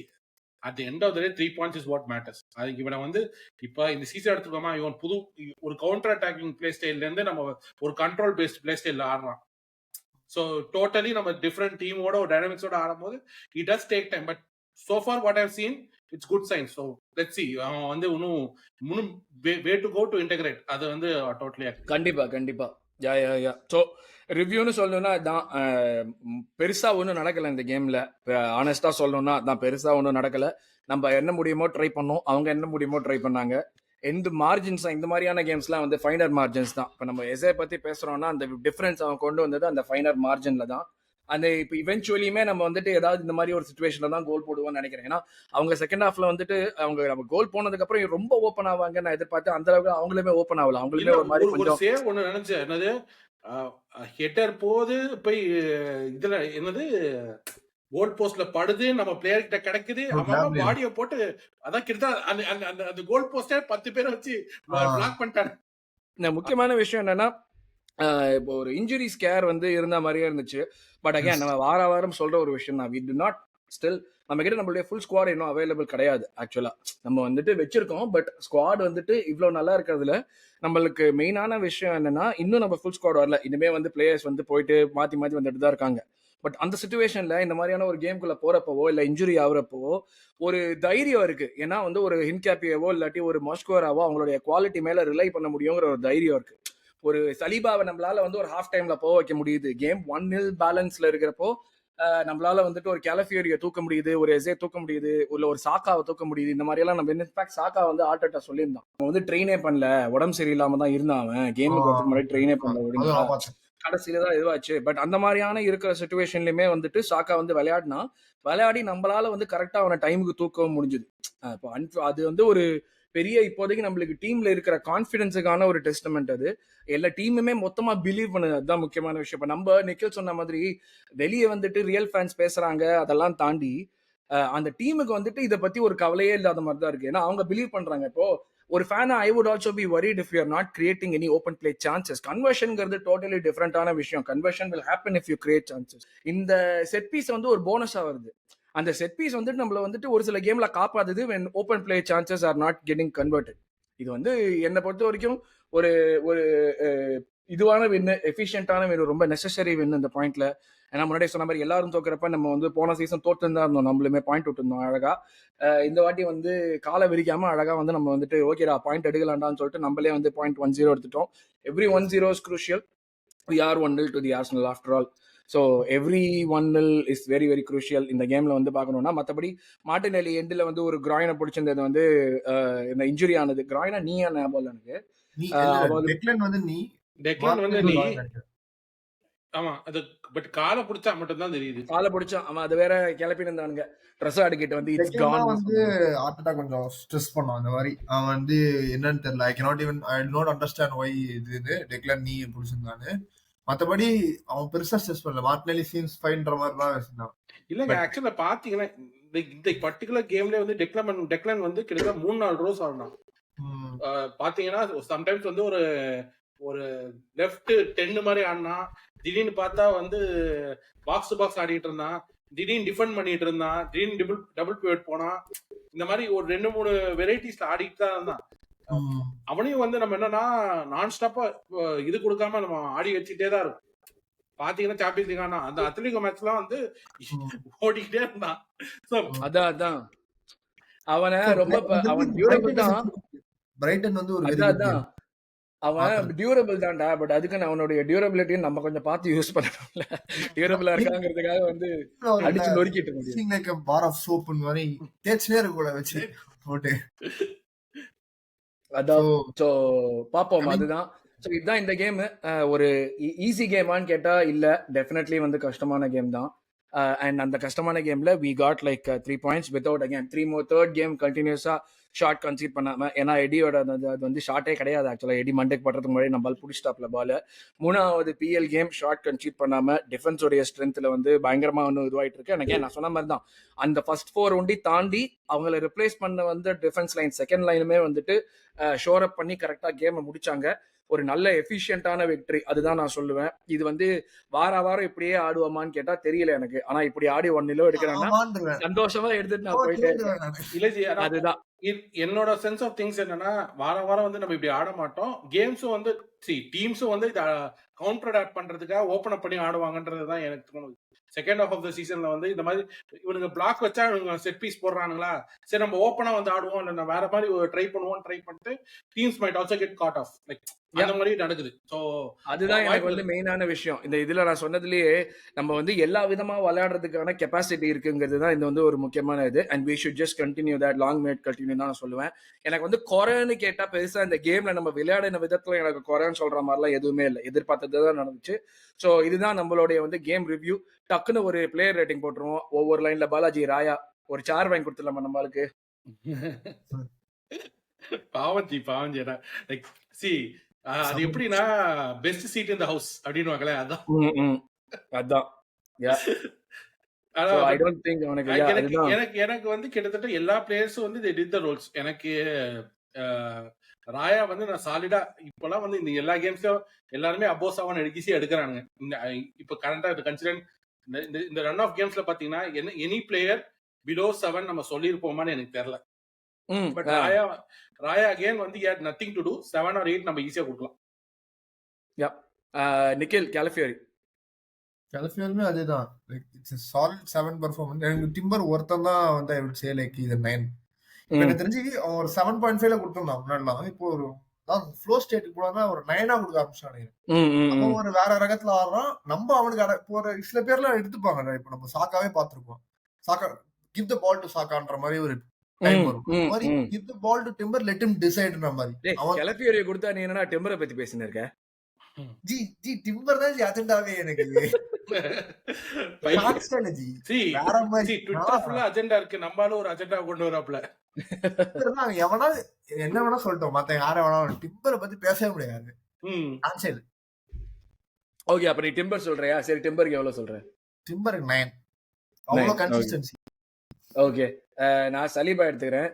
at the end of the day 3 points is what matters. அதுக்கு இவனை வந்து இப்ப இந்த சீசன் எடுத்துக்கோமா, இவன் புது ஒரு கவுண்டர் அட்டாக்கிங் பிளே ஸ்டைல்ல இருந்து நம்ம ஒரு கண்ட்ரோல் பேஸ்ட் பிளே ஸ்டைல்ல ஆடுறான். ஸோ டோட்டலி நம்ம டிஃப்ரெண்ட் டீமோட ஒரு டைனமிக்ஸோட ஆடும்போது it does take time. But so far what I've seen it's good sign. So let's see அவன் வந்து இன்னும் way to go to integrate. அது வந்து டோட்டலி கண்டிப்பா யா. ஸோ ரிவ்யூன்னு சொல்லணும்னா அதான் பெருசாக ஒன்றும் நடக்கலை இந்த கேமில். ஆனஸ்டாக சொல்லணும்னா அதான் பெருசாக ஒன்றும் நடக்கலை. நம்ம என்ன முடியுமோ ட்ரை பண்ணோம், அவங்க என்ன முடியுமோ ட்ரை பண்ணாங்க. எந்த மார்ஜின்ஸ் இந்த மாதிரியான கேம்ஸ்லாம் வந்து ஃபைனர் மார்ஜின்ஸ் தான். இப்போ நம்ம எஸ்ஏ பற்றி பேசுகிறோம்னா அந்த டிஃப்ரென்ஸ் அவன் கொண்டு வந்தது அந்த ஃபைனர் மார்ஜினில் தான். அந்த இப்போ இவென்ச்சுவலியுமே நம்ம வந்துட்டு ஏதாவது இந்த மாதிரி ஒரு சுச்சுவேஷனில் தான் கோல் போடுவோம்னு நினைக்கிறேன். ஏன்னா அவங்க செகண்ட் ஹாஃப்ல வந்துட்டு அவங்க நம்ம கோல் போனதுக்கப்புறம் ரொம்ப ஓப்பன் ஆவாங்க நான் எதிர்பார்த்து. அந்த அளவுக்கு அவங்களுமே ஓப்பன் ஆகல. அவங்களுமே ஒரு மாதிரி கொஞ்சம் ஒன்று நினைச்சேன், என்னது ஹெட்டர் போது போய் இதுல என்னது கோல் போஸ்ட்ல படுது, நம்ம பிளேயர் கிட்ட கிடைக்குது, அவன் பாடியை போட்டு அதான் கிட்ட அந்த கோல் போஸ்டே 10 பேரை வச்சு பிளாக் பண்ணிட்டாங்க. இந்த முக்கியமான விஷயம் என்னன்னா இப்போ ஒரு இன்ஜுரி ஸ்கேர் வந்து இருந்த மாதிரியே இருந்துச்சு. பட் அகைன் நம்ம வாரம் சொல்ற ஒரு விஷயம் தான், வி டு நாட் ஸ்டில் நம்ம கிட்ட நம்மளுடைய ஃபுல் ஸ்குவாட் இன்னும் அவைலபிள் கிடையாது. ஆக்சுவலா நம்ம வந்துட்டு வச்சிருக்கோம், பட் ஸ்குவாட் வந்துட்டு இவ்வளவு நல்லா இருக்கிறதுல நம்மளுக்கு மெயினான விஷயம் என்னன்னா இன்னும் நம்ம ஃபுல் ஸ்குவாட் வரல. இனிமே வந்து பிளேயர்ஸ் வந்து போயிட்டு மாத்தி வந்துட்டு தான் இருக்காங்க. பட் அந்த சிச்சுவேஷன்ல இந்த மாதிரியான ஒரு கேம்குள்ள போறப்பவோ இல்ல இன்ஜுரி ஆகுறப்பவோ ஒரு தைரியம் இருக்கு. ஏன்னா வந்து ஒரு ஹின்கேப்பியாவோ இல்லாட்டி ஒரு மாஸ்கோராவோ அவங்களுடைய குவாலிட்டி மேல ரிலை பண்ண முடியுங்கிற ஒரு தைரியம் இருக்கு. ஒரு சலீபாவை நம்மளால வந்து ஒரு ஹாஃப் டைம்ல போக வைக்க முடியுது. கேம் 1-0 பேலன்ஸ்ல இருக்கிறப்போ நம்மளால வந்துட்டு ஒரு கேலஃபியோரியை தூக்க முடியுது, ஒரு எஸ்ஏ தூக்க முடியுது, ஒரு சாக்காவை தூக்க முடியுது. இந்த மாதிரி எல்லாம் நம்ம இன்ஃபேக்ட் சாக்கா வந்து ஆர்டேட்டா சொல்லியிருந்தான், அவன் வந்து ட்ரெயினே பண்ணல, உடம்பு சரியில்லாம தான் இருந்தான், அவன் கேமுக்கு வரதுக்கு முன்னாடி ட்ரெயினே பண்ணல, கடைசியில தான் இதுவாச்சு. பட் அந்த மாதிரியான இருக்கிற சிச்சுவேஷன்லயுமே வந்துட்டு சாக்கா வந்து விளையாடி நம்மளால வந்து கரெக்டா அவனை டைமுக்கு தூக்கவும் முடிஞ்சுது. இப்போ அது வந்து ஒரு பெரிய இப்போதைக்கு நம்மளுக்கு டீம்ல இருக்கிற கான்ஃபிடன்ஸுக்கான ஒரு டெஸ்டமெண்ட். அது எல்லா டீமுமே மொத்தமா பிலீவ் பண்ணுது, அதுதான் முக்கியமான விஷயம். இப்போ நம்ம நிக்கில் சொன்ன மாதிரி வெளியே வந்துட்டு ரியல் ஃபேன்ஸ் பேசுறாங்க, அதெல்லாம் தாண்டி அந்த டீமுக்கு வந்துட்டு இதை பத்தி ஒரு கவலையே இல்லாத மாதிரி தான் இருக்கு. ஏன்னா அவங்க பிலீவ் பண்றாங்க. இப்போ ஒரு ஃபேனா I would also be worried if you are not creating any open play chances. கன்வர்ஷன்ங்கிறது டோட்டலி டிஃப்ரெண்டான விஷயம். Conversion will happen if you create chances. இந்த செட் பீஸ் வந்து ஒரு போனஸா வருது. அந்த செட் பீஸ் வந்துட்டு நம்மள வந்துட்டு ஒரு சில கேம்ல காப்பாத்துது when open play chances are not getting converted. இது வந்து என்னை பொறுத்த வரைக்கும் ஒரு ஒரு இதுவான வின்னு, எஃபிஷியன்டான வின்னு, ரொம்ப நெசசரி வின்னு இந்த பாயிண்ட்ல. ஏன்னா முன்னாடியே சொன்ன மாதிரி எல்லாரும் தோக்குறப்ப நம்ம வந்து போன சீசன் தோத்துதான் இருந்தோம், நம்மளுமே பாயிண்ட் விட்டுருந்தோம் அழகா. இந்த வாட்டி வந்து காலை விரிக்காம அழகா வந்து நம்ம வந்துட்டு ஓகேடா பாயிண்ட் எடுக்கலாண்டான்னு சொல்லிட்டு நம்மளே வந்து .10 எடுத்துட்டோம். Every 1-0 is crucial. We are 1-0 to the Arsenal after all. So every 1-0 is very very crucial இந்த கேம்ல வந்து பார்க்கணும்னா. மற்றபடி மார்டினெல்லி எண்டில் வந்து ஒரு கிராயினை பிடிச்சிருந்தது வந்து இந்த இன்ஜுரி ஆனது. கிராயினா நீயா ஞாபகம் எனக்கு ஆமா, அது பட் காலை பிடிச்சா மட்டும் தான் தெரியுது. காலை பிடிச்சா அவன் அது வேற கிளப்பி இருந்தானுங்க ட்ரெஸ் அடிக்கிட்டு வந்து இட்ஸ் கான் வந்து ஆர்டேட்டா கொஞ்சம் ஸ்ட்ரெஸ் பண்ணான் அந்த மாதிரி. அவன் வந்து என்னன்னு தெரியல, ஐ cannot even I do not understand why இது டெக்லன் நீ பிடிச்சிருந்தானு. மத்தபடி அவன் பெருசா ஸ்ட்ரெஸ் பண்ணல. மார்டினெல்லி சீன்ஸ் ஃபைன்ற மாதிரி தான் வச்சிருந்தான். இல்லங்க ஆக்சுவலா பாத்தீங்கன்னா இந்த பர்టిక్యులர் கேம்ல வந்து டெக்லன் வந்து கிட்டத்தட்ட 3-4 ரோஸ் ஆடுனான். பாத்தீங்கன்னா சம்டைம்ஸ் வந்து ஒரு லெஃப்ட் 10 மாதிரி ஆடினா, திடீர்னு பார்த்தா வந்து பாக்ஸ் டு பாக்ஸ் ஆடிட்டு இருந்தான், திடீர்னு டிஃபெண்ட் பண்ணிட்டு இருந்தான், திடீர்னு டபுள் பிவட் போனா, இந்த மாதிரி ஒரு 2-3 வெரைட்டிஸ்ல ஆடிட்டு தான் இருந்தான். அவனையும் வந்து நம்ம என்னன்னா நான் ஸ்டாப்பா இது கொடுக்காம நம்ம ஆடி வச்சுட்டே தான் இருக்கும். பாத்தீங்கன்னா சாம்பியன்ஸ் லீக் ஆனா அந்த அத்லெட்டிகோ மேட்ச்லாம் வந்து ஓடிக்கிட்டே இருந்தான். அதான் அவனை ரொம்ப அவன் டியூரபிள் தான். பிரைட்டன் வந்து ஒரு அதான் அவன் டியூரபிள் தான்டா. பட் அதுக்கு அவனுடைய டியூரபிலிட்டியும் நம்ம கொஞ்சம் பார்த்து யூஸ் பண்ணணும்ல. டியூரபிளா இருக்காங்கிறதுக்காக வந்து அடிச்சு நொறுக்கிட்டு முடியும். பார் ஆஃப் சோப் மாதிரி தேய்ச்சினே இருக்க கூட வச்சு போட்டு. அதான் சோ பாப்போம். அதுதான் இதுதான் இந்த கேம். ஒரு ஈஸி கேமான்னு கேட்டா இல்ல, டெஃபினெட்லி வந்து கஷ்டமான கேம் தான். அண்ட் அந்த கஷ்டமான கேம்ல we got like 3 points without again 3 more third game கண்டினியூஸா ஷார்ட் கன்சீட் பண்ணாம. ஏன்னா எடியோட அது வந்து ஷார்ட்டே கிடையாது ஆக்சுவலா. எடி மண்டேக்கு படுறதுக்கு முன்னாடி நம்ம பிடிச்சிட்டாப்ல பால். 3வது PL கேம் ஷார்ட் கன்சீட் பண்ணாம டிஃபென்ஸோடைய ஸ்ட்ரென்த்ல வந்து பயங்கரமா ஒன்றும் இதுவாயிட்டு இருக்கு. எனக்கு நான் சொன்ன மாதிரி தான் அந்த ஃபர்ஸ்ட் 4 ஒண்டி தாண்டி அவங்களை ரிப்ளேஸ் பண்ண வந்து டிஃபென்ஸ் லைன் செகண்ட் லைனுமே வந்துட்டு ஷோர் அப் பண்ணி கரெக்டா கேமை முடிச்சாங்க. ஒரு நல்ல எஃபிஷியன்டான விக்டரி, அதுதான் நான் சொல்லுவேன். இது வந்து வாரம் இப்படியே ஆடுவோமான்னு கேட்டா தெரியல எனக்கு. ஆனா இப்படி ஆடி 1-0 எடுக்கிறாங்கன்னா சந்தோஷமா எடுத்துட்டு நான் போயிட்டேன். அதுதான் என்னோட சென்ஸ் ஆஃப் திங்ஸ். என்னன்னா வாரம் வந்து நம்ம இப்படி ஆட மாட்டோம். கேம்ஸும் வந்து டீம்ஸும் வந்து இதை கவுண்டர் அடாப்ட் பண்றதுக்காக ஓபன் அப் பண்ணி ஆடுவாங்கன்றதுதான் எனக்கு தோணுது. செகண்ட் ஹாஃப் ஆஃப் த சீசன்ல வந்து இந்த மாதிரி இவனுங்க பிளாக் வச்சா இவங்க செட் பீஸ் போடுறானுங்களா, சரி நம்ம ஓப்பனா வந்து ஆடுவோம், இல்ல வேற மாதிரி ட்ரை பண்ணிட்டு teams might also get caught off like அந்த மாதிரி நடக்குது. சோ அதுதான் எனக்கு வந்து மெயினான விஷயம். இந்த இதுல நான் சொன்னதுலயே நம்ம வந்து எல்லா விதமா விளையாடுறதுக்கான கெப்பாசிட்டி இருக்குங்கிறது தான் இது வந்து ஒரு முக்கியமான இது. And we should just continue that long may it continue தான் நான் சொல்லுவேன். எனக்கு வந்து குறைன்னு கேட்டா பெருசா இந்த கேம்ல நம்ம விளையாடின விதத்துல எனக்கு குறைன்னு சொல்ற மாதிரிலாம் எதுவுமே இல்லை. எதிர்பார்த்தது தான் நடந்துச்சு. ஸோ இதுதான் நம்மளுடைய வந்து கேம் ரிவ்யூ. டக்குன்னு ஒரு பிளேயர் ரேட்டிங் போட்டுருவோம். ஒவ்வொரு லைன்ல பாலாஜி ராயா ஒரு சார் வாங்கி கொடுத்துடலாமா நம்மளுக்கு? பாவஞ்சி லைக் சி அது எப்படின்னா best seat in the house அப்படினுவாங்களே, அதான் அதான் எனக்கு வந்து கிட்டத்தட்ட எல்லா பிளேயர்ஸும் வந்து they did the roles. எனக்கு ராயா வந்து நான் சாலிடா இப்பெல்லாம் வந்து இந்த எல்லா கேம்ஸ்லயும் எல்லாருமே அபோவ் 7 ஈஸியா எடுக்கிறானுங்க. இப்ப கரண்டா கன்சிடர் இந்த ரன் ஆஃப் கேம்ஸ்ல பாத்தீங்கன்னா எனி பிளேயர் பிலோ 7 நம்ம சொல்லிருப்போமான்னு எனக்கு தெரியல. பட் ராயா அகைன் வந்து had nothing to do 7 or 8 நம்ம ஈஸியா கொடுக்கலாம். நிக்கில் கலிஃபியருமே அதுதான். It's a solid 7 performance. எனக்கு டிம்பர் ஒருத்தன் தான் வந்து I would say like இது 9. எனக்கு தெரிஞ்சு ஒரு 7.5ல கொடுத்திருந்தான் முன்னாடிலாம். இப்போ ஒரு ஃப்ளோ ஸ்டேட்டுக்கு போனா ஒரு 9ஆ கொடுக்க ஆரம்பிச்சானுங்க. ஒரு வேற ரகத்துல ஆடுறான். நம்ம அவனுக்கு ஒரு சில பேர்லாம் எடுத்துப்பாங்க. இப்ப நம்ம சாக்காவே பாத்துருப்போம். சாக்கா கிவ் த பால் டு சாக்கான்ற மாதிரி ஒரு டைம் வரும். மாதிரி give the ball to Timber let him டிசைட்ன்ற மாதிரி. அவன் கலப்பியோரை கொடுத்தா நீ என்னன்னா டிம்பரை பத்தி பேசினே இருக்க? ஜி டிம்பர் தான் அஜெண்டாவே எனக்கு. வேற மாதிரி ட்விட்டர் ஃபுல்லா அஜெண்டா இருக்கு. நம்மால ஒரு அஜெண்டா கொண்டு வராப்ல. எவனா என்ன வேணா சொல்லிட்டோம், மத்த யார வேணா டிம்பரை பத்தி பேசவே முடியாது. ஓகே, அப்ப நீ டிம்பர் சொல்றியா? சரி, டிம்பருக்கு எவ்வளவு சொல்ற? டிம்பருக்கு 9. அவ்வளவு கன்சிஸ்டன்சி. ஓகே, நான் சலீபா எடுத்துக்கிறேன்.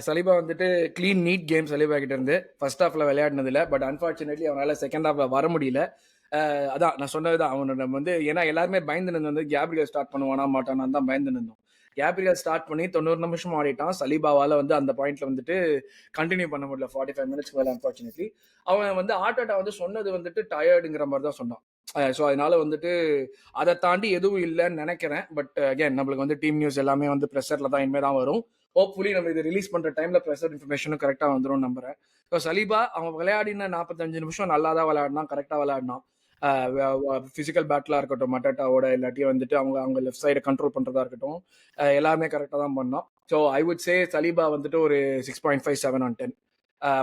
சலீபா வந்துட்டு கிளீன் நீட் கேம் சலீபா கிட்ட இருந்து ஃபர்ஸ்ட் ஹாஃப்ல விளையாடினதுல. பட் அன்பார்ச்சுனேட்லி அவனால செகண்ட் ஹாஃப்ல வர முடியல. அதான் நான் சொன்னதுதான். அவனோட வந்து ஏன்னா எல்லாருமே பயந்து நின்று வந்து கேப்ரியல் ஸ்டார்ட் பண்ணுவானா மாட்டானா தான் பயந்து நின்றோம். கேப்ரியல் ஸ்டார்ட் பண்ணி 90 நிமிஷம் ஆடிட்டான். சலீபாவால வந்து அந்த பாயிண்ட்ல வந்துட்டு கண்டினியூ பண்ண முடியல 45 மினிட்ஸ்க்கு மேல. அன்பார்ச்சுனேட்லி அவன் வந்து ஆர்டேட்டா வந்து சொன்னது வந்துட்டு டயர்டுங்கிற மாதிரி தான் சொன்னான். ஸோ அதனால வந்துட்டு அதை தாண்டி எதுவும் இல்லைன்னு நினைக்கிறேன். பட் அகேன் நம்மளுக்கு வந்து டீம் நியூஸ் எல்லாமே வந்து ப்ரெஷர்ல தான் இனிமே தான் வரும். ஹோப்ஃபுல்லி நம்ம இதை ரிலீஸ் பண்ற டைம்ல ப்ரெஷர் இன்ஃபர்மேஷனும் கரெக்டாக வந்துடும் நம்புறேன். ஸோ சலீபா அவன் விளையாடின 45 நிமிஷம் நல்லா தான் விளையாடினான், கரெக்டாக விளையாடினான். பிசிக்கல் பேட்டிலா இருக்கட்டும், மட்டாட்டாவோட இல்லாட்டி வந்துட்டு அவங்க லெஃப்ட் சைடை கண்ட்ரோல் பண்றதா இருக்கட்டும், எல்லாமே கரெக்டாக தான் பண்ணோம். So I would say Saliba வந்துட்டு ஒரு 6.5 7 on 10.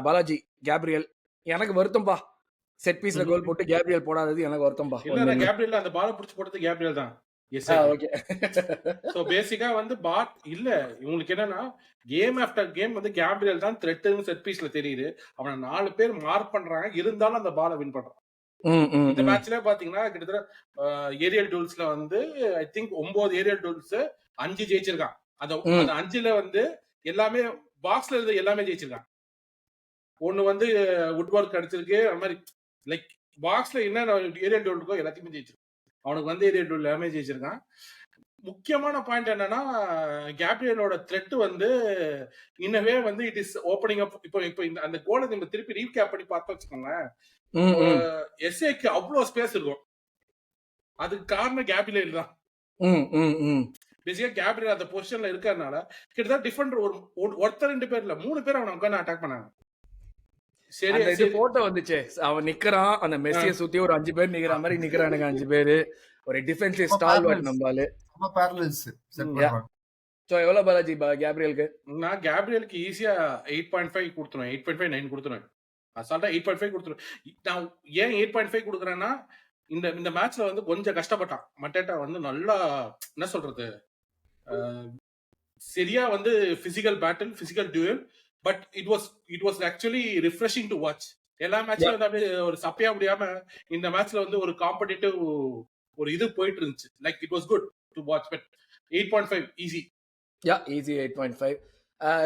பாலாஜி கேப்ரியல் எனக்கு வருத்தம்பா. செட் பீஸ்ல கோல் போட்டு கேப்ரியல் போடாதது எனக்கு வருத்தம்பா. இல்ல கேப்ரியல் அந்த பால் புடிச்சு போட்டது கேப்ரியல் தான். ஓகே, சோ பேசிக்கா வந்து பாட் இல்ல இவங்களுக்கு என்னன்னா கேம் ஆஃப்டர் கேம் வந்து கேப்ரியல் தான் த்ரெட்னு செட் பீஸ்ல தெரியுது. அவனை 4 பேர் மார்க் பண்றாங்க, இருந்தாலும் அந்த பாலை வின் பண்றான். இந்த மேட்ச்ல பாத்தீங்கன்னா கிட்டத்தட்ட ஏரியல் டூல்ஸ்ல வந்து ஐ திங்க் 9 ஏரியல் டூல்ஸ் 5 ஜெயிச்சிருக்கான். அந்த 5ல வந்து எல்லாமே பாக்ஸ்ல இருந்து எல்லாமே ஜெயிச்சிருக்கான். ஒண்ணு வந்து வுட் ஒர்க் அடிச்சிருக்கு. அந்த மாதிரி லைக் பாக்ஸ்ல என்ன ஏரியல் டூல் இருக்கோ எல்லாத்தையுமே ஜெயிச்சிருக்கான். அவனுக்கு வந்து ஏரியல் டூல் எல்லாமே ஜெயிச்சிருக்கான். முக்கியமான பாயிண்ட் என்னன்னா கேப்ரியலோட த்ரெட் வந்து இன்னவே வந்து இட் இஸ் ஓப்பனிங் அப். இப்போ அந்த கோலை நம்ம திருப்பி ரீகேப் பண்ணி பார்த்தோம் வச்சுக்கோங்களேன், எஸ்ஏக்கு அவ்வளவு ஸ்பேஸ் இருக்கும். அதுக்கு காரணம் கேப்ரியல் தான். பேசிக்கா கேப்ரியல் அந்த பொசிஷன்ல இருக்கறதுனால கிட்டத்தட்ட டிஃபெண்டர் ஒருத்தர் 2 பேர் இல்ல 3 பேர் அவனை உட்காந்து அட்டாக் பண்ணாங்க. சரி இது போட்டோ வந்துச்சு, அவன் நிக்கிறான், அந்த மெஸ்ஸிய சுத்தி ஒரு 5 பேர் நிக்கிற மாதிரி நிக்கிறானுங்க 5 பேரு. ஒரு டிஃபென்சிவ் ஸ்டால்வர்ட் நம்மால. நம்ம பேரலல்ஸ் செட் பண்றாங்க. சோ எவ்வளவு பாலாஜி கேப்ரியலுக்கு? நான் கேப்ரியலுக்கு ஈஸியா 8.5 கொடுத்துருவேன். 8.5 9 கொடுத்துருவேன். அசால்ட்டா 8.5 கொடுத்துருவேன். நான் ஏன் 8.5 கொடுக்குறேன்னா இந்த மேட்ச்ல வந்து கொஞ்சம் கஷ்டப்பட்டான். மட்டேட்டா வந்து நல்லா என்ன சொல்றது, சரியா வந்து physical battle, physical dual, but it was actually refreshing to watch. எல்லா மேட்ச்லயும் வந்து அப்படியே ஒரு சப்பையா முடியாம இந்த மேட்ச்ல வந்து ஒரு காம்படிட்டிவ் ஒரு இது போயிட்டு இருந்துச்சு. Like it was good to watch. But 8.5 easy. Yeah easy 8.5.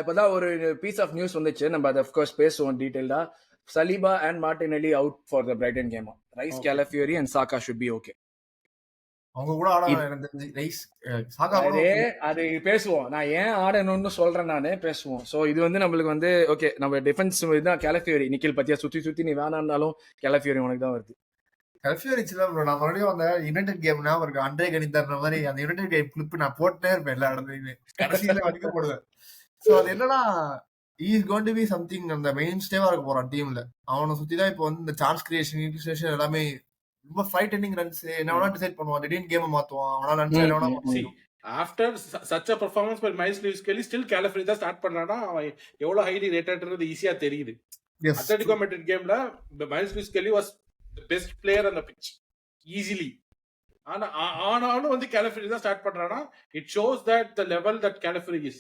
இப்பதான் ஒரு பீஸ் ஆஃப் நியூஸ் வந்துச்சு, நம்ம அதை ஆஃப்கோர்ஸ் பேசுவோம் டீடைல்டா. Saliba and Martinelli out for the Brighton game. Rice, Calafiori and Saka should be okay. அவங்க கூட ஆடணும். ரைஸ் சாகா அது பேசுவோம். நான் ஏன் ஆடணும்னு சொல்றேன், நானே பேசுவோம். சோ இது வந்து நம்மளுக்கு வந்து ஓகே, நம்ம டிஃபென்ஸ் இதுதான் கேலஃபியோரி. நிக்கில் பத்தியா சுத்தி நீ வேணான்னாலும் கேலஃபியோரி உனக்கு தான் வருது. கேலஃபியோரி சில நான் மறுபடியும் அந்த யுனைடெட் கேம் ஞாபகம் இருக்கு. அண்டே கணிதர்ற மாதிரி அந்த யுனைடெட் கேம் கிளிப் நான் போட்டே இருப்பேன் எல்லா இடத்துலயுமே. கடைசியில வடிக்க போடுவேன். சோ அது என்னன்னா is going to be something அந்த மெயின் ஸ்டேவா இருக்க போறான் டீம்ல. அவனை சுத்திதான் இப்போ வந்து இந்த சான்ஸ் கிரியேஷன், இன்டர்செப்ஷன் எல்லாமே ரொம்ப ஃபைட் எண்டிங் ரன்ஸ் என்ன வேணா டிசைட் பண்ணுவான். திடீர்னு கேம் மாத்துவான். அவனால ரன்ஸ் என்ன வேணா பண்ணுவான். After such a performance by Miles Lewis Kelly still Calafrio தான் ஸ்டார்ட் பண்றானா அவன் எவ்வளவு ஹைலி ரேட்டட்ன்றது ஈஸியா தெரியுது. அட்லெட்டிகோ மேட்ரிட் கேம்ல Miles Lewis Kelly was the best player on the pitch easily. ஆனாலும் வந்து Calafrio தான் ஸ்டார்ட் பண்றானா. it shows that the level that Calafrio is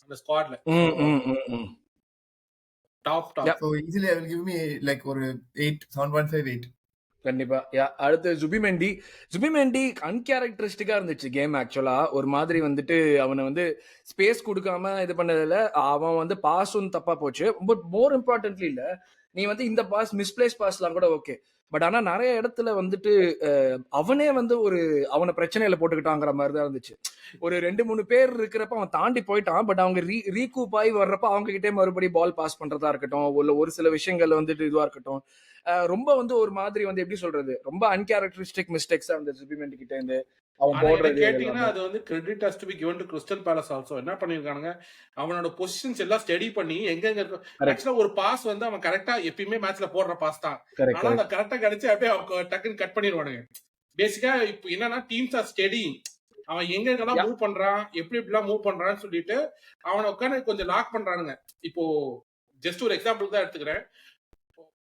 அந்த ஸ்குவாட்ல top. so easily I will give me like ஒரு 8 7.5 8 கண்டிப்பா. அடுத்து ஜுபிமெண்டி அன்கேரக்டரிஸ்டிக்கா இருந்துச்சு கேம். ஆக்சுவலா ஒரு மாதிரி வந்துட்டு அவனை வந்து ஸ்பேஸ் கொடுக்காம இது பண்ணதுல அவன் வந்து பாஸும் தப்பா போச்சு. பட் மோர் இம்பார்ட்டன்ட்லி இல்ல, நீ வந்து இந்த பாஸ் மிஸ்பிளேஸ் பாஸ்லாம் கூட ஓகே, பட் ஆனா நிறைய இடத்துல வந்துட்டு அவனே வந்து அவனை பிரச்சனையில போட்டுக்கிட்டாங்கிற மாதிரி தான் இருந்துச்சு. ஒரு 2-3 பேர் இருக்கிறப்ப அவன் தாண்டி போயிட்டான், பட் அவங்க ரீகூப் ஆகி வர்றப்ப அவங்க கிட்டே மறுபடியும் பால் பாஸ் பண்றதா இருக்கட்டும், ஒரு சில விஷயங்கள் வந்துட்டு இதுவா இருக்கட்டும், ரொம்ப வந்து ஒரு மாதிரி வந்து எப்படி சொல்றது, ரொம்ப அன்கேரக்டரிஸ்டிக் மிஸ்டேக்ஸ் அந்த ஜுபிமெண்டி கிட்ட இருந்து அவன் போடுறது. கேட்டீங்கன்னா அது வந்து credit has to be given to Crystal Palace also. என்ன பண்ணிருக்கானுங்க, அவனோட பொசிஷன்ஸ் எல்லாம் ஸ்டடி பண்ணி எங்க இருக்கு. ஆக்சுவலா ஒரு பாஸ் வந்து அவன் கரெக்டா எப்பயுமே மேட்ச்ல போடுற பாஸ் தான், ஆனா அந்த கரெக்டா கிடைச்சு அப்படியே டக்குன்னு கட் பண்ணிடுவானுங்க. பேசிக்கா இப்போ என்னன்னா டீம்ஸ் ஆர் ஸ்டடி. அவன் எங்கெல்லாம் மூவ் பண்றான், எப்படிலாம் மூவ் பண்றான்னு சொல்லிட்டு அவனை உட்காந்து கொஞ்சம் லாக் பண்றானுங்க. இப்போ ஜஸ்ட் ஒரு எக்ஸாம்பிள் தான் எடுத்துக்கிறேன்.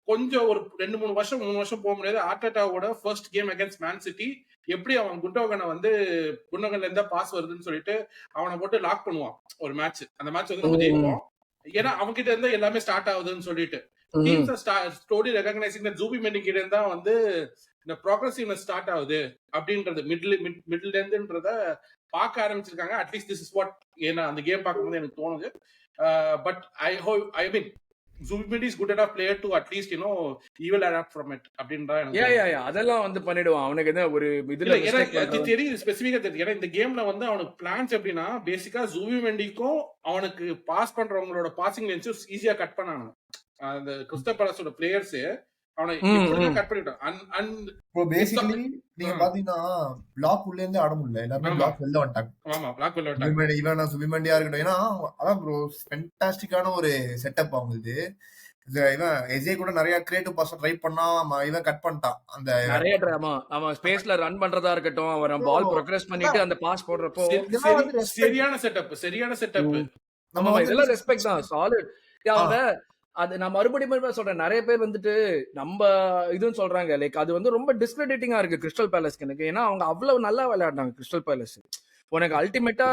கொஞ்சம் ஒரு 2-3 வருஷம் 3 வருஷம் போக முடியாது. ஆர்டெட்டாவோட first game against Man City எப்படி அவன் குண்டோகன்ல இருந்தா பாஸ் வருதுன்னு சொல்லிட்டு அவனை போட்டு லாக் பண்ணுவான் ஒரு மேட்ச். அந்த மேட்ச் வந்து நம்ம ஜெயிப்போம், ஏன்னா அவங்க கிட்ட இருந்தா எல்லாமே ஸ்டார்ட் ஆகுதுன்னு சொல்லிட்டு. டீம்ஸ் ஸ்டோரி ரெகக்னைசிங் தட் ஜுபிமெண்டி கிட்ட இருந்தா வந்து இந்த ப்ரோக்ரசிவ்னஸ் ஸ்டார்ட் ஆகுது அப்படின்றது மிடில் இருந்துன்றத பார்க்க ஆரம்பிச்சிருக்காங்க. அட்லீஸ்ட் திஸ் இஸ் வாட் ஏன்னா அந்த கேம் பார்க்கும்போது எனக்கு தோணுது. But I mean Zubimendi is good enough player to at least he will adapt from it அப்படின்றா எனக்கு. அதெல்லாம் வந்து பண்ணிடுவான். அவனுக்கு என்ன ஒரு இதுல தெரியும் ஸ்பெசிஃபிக்கா தெரியும். ஏன்னா இந்த கேம்ல வந்து அவனுக்கு பிளான்ஸ் எப்படின்னா பேசிக்கா Zubimendiக்கும் அவனுக்கு பாஸ் பண்றவங்களோட பாசிங் லென்ஸ் ஈஸியா கட் பண்ணாங்க. அந்த கிறிஸ்டல் பேலஸோட பிளேயர்ஸ் அவனை கட் பண்ணிட்டான். பேசிக்கலி நீங்க பாத்தீங்கன்னா பிளாக் உள்ள இருந்து ஆட முடியல, எல்லாரும் பிளாக் வெளில வந்துட்டாங்க. ஆமா பிளாக் வெளில வந்துட்டாங்க. இவன் சுபிமெண்டியா இருக்கட்டும், ஏன்னா அதான் ப்ரோ ஃபென்டாஸ்டிக்கான ஒரு செட்டப் அவங்களுக்கு. இவன் எஜே கூட நிறைய கிரியேட்டிவ் பாஸ் ட்ரை பண்ணா இவன் கட் பண்ணிட்டான். அந்த நிறைய டிராமா அவன் ஸ்பேஸ்ல ரன் பண்றதா இருக்கட்டும், அவன் பால் ப்ரோக்ரஸ் பண்ணிட்டு அந்த பாஸ் போடுறப்போ சரியான செட்டப். நம்ம இதெல்லாம் ரெஸ்பெக்ட் தான், சாலிட். அவன் அது நான் மறுபடியும் சொல்றேன், நிறைய பேர் வந்துட்டு நம்ம இதுன்னு சொல்றாங்க, லைக் அது வந்து ரொம்ப டிஸ்கிரெடிட்டிங்கா இருக்கு கிறிஸ்டல் பேலஸ்க்கு எனக்கு. ஏன்னா அவங்க அவ்வளவு நல்லா விளையாடுறாங்க கிறிஸ்டல் பேலஸ். உனக்கு அல்டிமேட்டா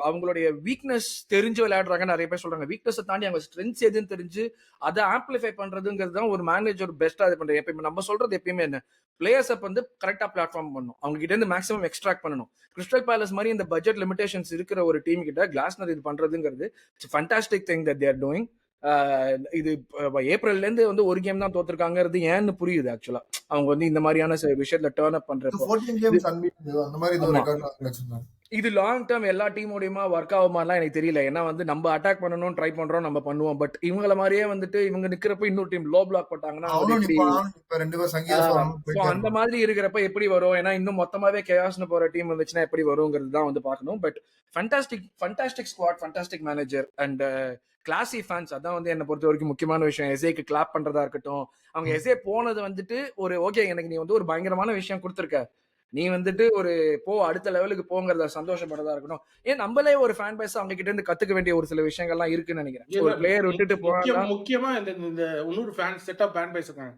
அவங்களுடைய வீக்னஸ் தெரிஞ்சு விளையாடுறாங்க. நிறைய பேர் சொல்றாங்க வீக்னஸ் தாண்டி அவங்க ஸ்ட்ரென்த்ஸ் எதுன்னு தெரிஞ்சு அதை ஆம்பிளிஃபை பண்றதுங்கிறது தான் ஒரு மேனேஜர் பெஸ்டா இது பண்றது. எப்பயுமே நம்ம சொல்றது எப்பயுமே என்ன, பிளேயர்ஸ் வந்து கரெக்டா பிளாட்ஃபார்ம் பண்ணணும், அவங்க கிட்ட இருந்து மேக்ஸிமம் எக்ஸ்ட்ராக்ட் பண்ணணும். கிறிஸ்டல் பேலஸ் மாதிரி இந்த பட்ஜெட் லிமிடேஷன்ஸ் இருக்கிற ஒரு டீம் கிட்ட கிளாஸ்னர் இது பண்றதுங்கிறது fantastic thing that they are doing. இது ஏப்ரல்ல இருந்து வந்து ஒரு கேம் தான் தோத்துருக்காங்கிறது ஏன்னு புரியுது ஆக்சுவலா. அவங்க வந்து இந்த மாதிரியான விஷயத்துல டர்ன் அப் பண்றப்போ 14 கேம்ஸ் அன்பீட்டட் அந்த மாதிரி ஏதோ ரெக்கார்ட் வச்சிருந்தாங்க. இது லாங் டேர்ம் எல்லா டீமோடையுமா ஒர்க் ஆகுமாலாம் எனக்கு தெரியல. ஏன்னா வந்து நம்ம அட்டாக் பண்ணணும் ட்ரை பண்றோம், நம்ம பண்ணுவோம். பட் இவங்கள மாதிரியே வந்துட்டு இவங்க நிக்கிறப்ப இன்னொரு டீம் லோ பிளாக் போட்டாங்கன்னா ரெண்டு பேரும் சங்கீத அந்த மாதிரி இருக்கிறப்ப எப்படி வரும்? ஏன்னா இன்னும் மொத்தமாவே கேயாஸ்னு போற டீம் வந்துச்சுன்னா எப்படி வருங்கிறது தான் வந்து பார்க்கணும். But fantastic squad, fantastic manager and classy fans. அதான் வந்து என்னை பொறுத்த வரைக்கும் முக்கியமான விஷயம். எஸ்ஏக்கு கிளாப் பண்றதா இருக்கட்டும். அவங்க எஸ்ஏ போனது வந்துட்டு ஒரு ஓகே, எனக்கு நீ வந்து ஒரு பயங்கரமான விஷயம் கொடுத்துருக்க, நீ வந்துட்டு ஒரு அடுத்த லெவலுக்கு போங்கிறத சந்தோஷப்படுறதா இருக்கணும். ஏன் நம்மளே ஒரு ஃபேன் பேஸ் அவங்க கிட்ட இருந்து கத்துக்க வேண்டிய ஒரு சில விஷயங்கள்லாம் இருக்குன்னு நினைக்கிறேன். ஒரு பிளேயர் விட்டுட்டு போனா முக்கியமா இந்த இன்னொரு ஃபேன் செட்டப் ஃபேன் பேஸ் இருக்காங்க.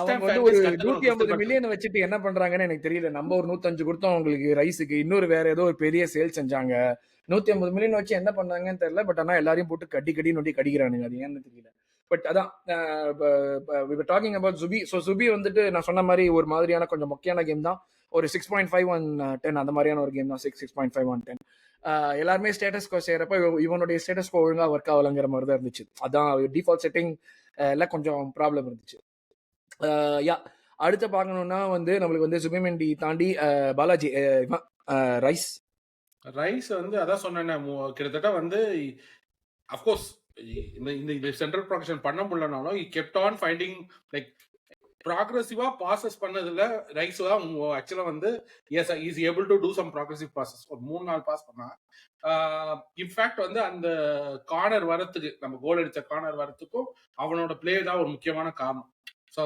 அவங்க வந்து ஒரு 150 மில்லியன் வச்சுட்டு என்ன பண்றாங்கன்னு எனக்கு தெரியல. நம்ம ஒரு 105 கொடுத்தோம் அவங்களுக்கு ரைஸுக்கு, இன்னொரு வேற ஏதோ ஒரு பெரிய சேல் செஞ்சாங்க. 150 மில்லியன் வச்சு என்ன பண்ணாங்கன்னு தெரியல. பட் ஆனா எல்லாரையும் போட்டு கடி நொட்டி கடிக்கிறானுங்க, அது ஏன்னு தெரியல. பட் அதான் டாக்கிங் அபவுட் சுபி. ஸோ சுபி வந்துட்டு நான் சொன்ன மாதிரி ஒரு மாதிரியான கொஞ்சம் முக்கியமான கேம் தான். ஒரு 6.5-10 அந்த மாதிரியான ஒரு கேம் தான். 6.5-10 எல்லாருமே ஸ்டேட்டஸ் கோ செய்யறப்ப இவனுடைய ஸ்டேட்டஸ் கோ ஒழுங்கா ஒர்க் ஆகலைங்கிற மாதிரி தான் இருந்துச்சு. அதான் டிஃபால்ட் செட்டிங் எல்லாம் கொஞ்சம் ப்ராப்ளம் இருந்துச்சு. யா அடுத்து பார்க்கணும்னா வந்து நம்மளுக்கு வந்து சுபிமெண்டி தாண்டி பாலாஜி ரைஸ் வந்து அதான் சொன்னேன். கிட்டத்தட்ட வந்து அஃப்கோர்ஸ் இந்த சென்ட்ரல் ப்ரொடக்ஷன் பண்ண முடியலனாலும் கெப்ட் ஆன் ஃபைண்டிங் லைக் ப்ராக்ரெசிவா பாசஸ் பண்ணதுல ரைஸ் தான் ஆக்சுவலா வந்து is able to do some progressive passes. ஒரு 3-4 பாஸ் பண்ணா இன்ஃபேக்ட் வந்து அந்த கார்னர் வரத்துக்கு, நம்ம கோல் அடிச்ச கார்னர் வரத்துக்கும் அவனோட பிளே தான் ஒரு முக்கியமான காரணம். ஸோ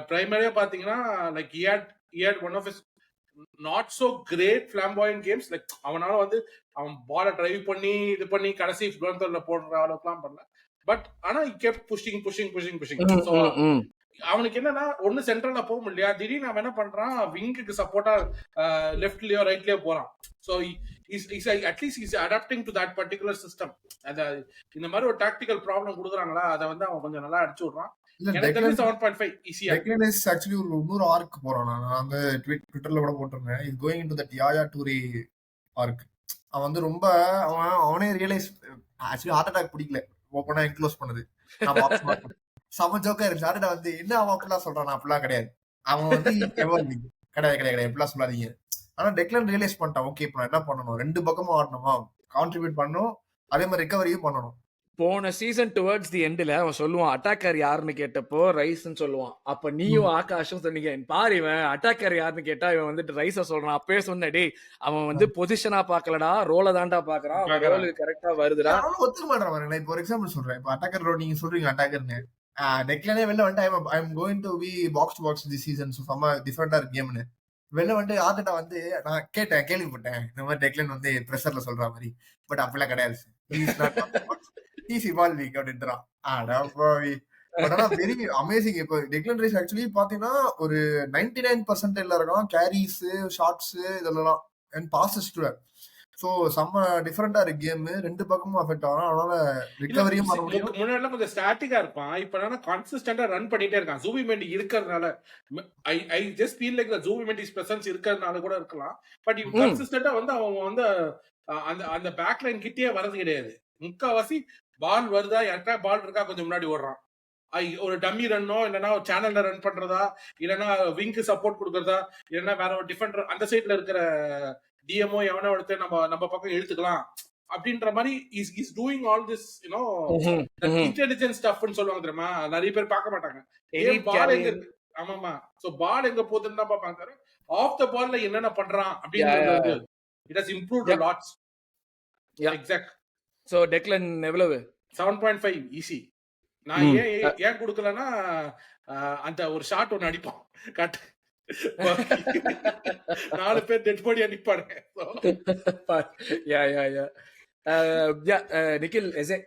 பிரைமரியா பாத்தீங்கன்னா like he had one of his not so great flamboyant games. Like அவனால வந்து அவன் பாலை டிரைவ் பண்ணி இது பண்ணி கடைசி குளத்துல போடுற அளவுக்குலாம் பண்ணல. பட் ஆனா kept pushing. ஸோ அவனுக்கு என்னன்னா ஒன்னு சென்ட்ரல்ல போக முடியல, திடீர்னு அவன் என்ன பண்றான், விங்குக்கு சப்போர்ட்டா லெஃப்ட்லயோ ரைட்லயோ போறான். So at least is adapting to that particular system. இந்த மாதிரி ஒரு டாக்டிக்கல் ப்ராப்ளம் கொடுக்குறாங்களா, அதை வந்து அவன் கொஞ்சம் நல்லா அடிச்சு விடுறான். இன்னொரு ஆர்க் போறான். நான் வந்து ட்விட்டர்ல கூட போட்டிருந்தேன், is going into that Yaya Toure arc. அவன் வந்து ரொம்ப அவனே ரியலைஸ் ஆக்சுவலி ஹார்ட் அட்டாக் பிடிக்கல, ஓப்பனா என்க்ளோஸ் பண்ணுது. செம ஜோக்கா இருந்துச்சு. ஹார்ட் அட்டாக் வந்து என்ன அவன் அப்படிலாம் சொல்றான், அப்படிலாம் கிடையாது, அவன் வந்து கிடையாது எப்படிலாம் சொல்லாதீங்க. ஆனா டெக்லன் ரியலைஸ் பண்ணிட்டான், ஓகே இப்ப நான் என்ன பண்ணணும், ரெண்டு பக்கமும் ஆடணுமா, கான்ட்ரிபியூட் பண்ணணும், அதே மாதிரி ரெக்கவரியும் பண்ணணும். போன சீசன் டுவர்ட்ஸ் தி எண்ட்ல அவன் சொல்லுவான் அட்டாக்கர் யாருன்னு கேட்டப்போ ரைஸ்ன்னு சொல்லுவான். அப்ப நீயும் ஆகாஷும் சொன்னீங்க, பாரு இவன் அட்டாக்கர் யாருன்னு கேட்டா இவன் வந்துட்டு ரைஸ சொல்றான். அப்பவே சொன்ன, டேய் அவன் வந்து பொசிஷனா பாக்கலடா, ரோல தாண்டா பாக்குறான், ரோல் கரெக்டா வருதுடா. ஒத்துக்க மாட்டேன். நான் இப்போ ஒரு எக்ஸாம்பிள் சொல்றேன். இப்போ அட்டாக்கர் ரோல் நீங்க சொல்றீங்க அட்டாக்கர்னு, டெக்லனே வெளில வந்துட்டு I am going to be box to box the season, so செம்ம டிஃபரெண்டா இருக்கு கேம்னு வெளில வந்து ஆர்டேட்டா வந்து நான் கேள்விப்பட்டேன் இந்த மாதிரி டெக்லன் வந்து ப்ரெஷர்ல சொல்ற மாதிரி. பட் அப்படிலாம் கிடையாது, he's evolving அப்படின்றான். Very amazing. இப்போ டெக்லன் ரைஸ் ஆக்சுவலி பாத்தீங்கன்னா ஒரு 99% இருக்கான், கேரிஸ், ஷாட்ஸ் இதெல்லாம் அண்ட் பாசஸ். சோ செம்ம டிஃபரெண்டா இருக்கு கேம், ரெண்டு பக்கமும் அஃபெக்ட் ஆகும். அதனால ரிகவரியும் பண்ண முடியும். முன்னாடி கொஞ்சம் ஸ்டாட்டிக்கா இருப்பான், இப்ப கன்சிஸ்டன்டா ரன் பண்ணிட்டே இருக்கான். ஜூபிமெண்டி இருக்கிறதுனால I just feel like Zubimendi's presence இருக்கிறதுனால கூட இருக்கலாம். பட் இவன் கன்சிஸ்டன்டா வந்து அவன் வந்து அந்த பேக் லைன் கிட்டே வரது கிடையாது. முக்காவாசி பால் வருதா, யார்கிட்ட பால் இருக்கா, கொஞ்சம் முன்னாடி ஓடுறான். ஒரு டம்மி ரன்னோ இல்லைன்னா ஒரு சேனல்ல ரன் பண்றதா, இல்லைன்னா விங்க்கு சப்போர்ட் கொடுக்கறதா, இல்லைன்னா வேற ஒரு டிஃபெண்டர் அந்த சைட்ல இருக்கிற டிஎம்ஓ எவனோ எடுத்து நம்ம பக்கம் இழுத்துக்கலாம் அப்படின்ற மாதிரி is doing all this you know intelligence ஸ்டஃப்னு சொல்லுவாங்க தெரியுமா, நிறைய பேர் பார்க்க மாட்டாங்க. பால் எங்க, ஆமாமா, சோ பால் எங்க போகுதுன்னு தான் பார்ப்பாங்க, ஆஃப் த பால்ல என்னென்ன பண்றான் அப்படின்றது it has improved lots. Exact. So டெக்லன் எவ்வளவு? 7.5 ஈஸி. நான் ஏன் கொடுக்கலன்னா அந்த ஒரு ஷாட் ஒன்னு அடிப்பான் கட், 4 பேர் டெட் பாடியா நிப்பானுங்க. நிக்கில் எஸ்ஏ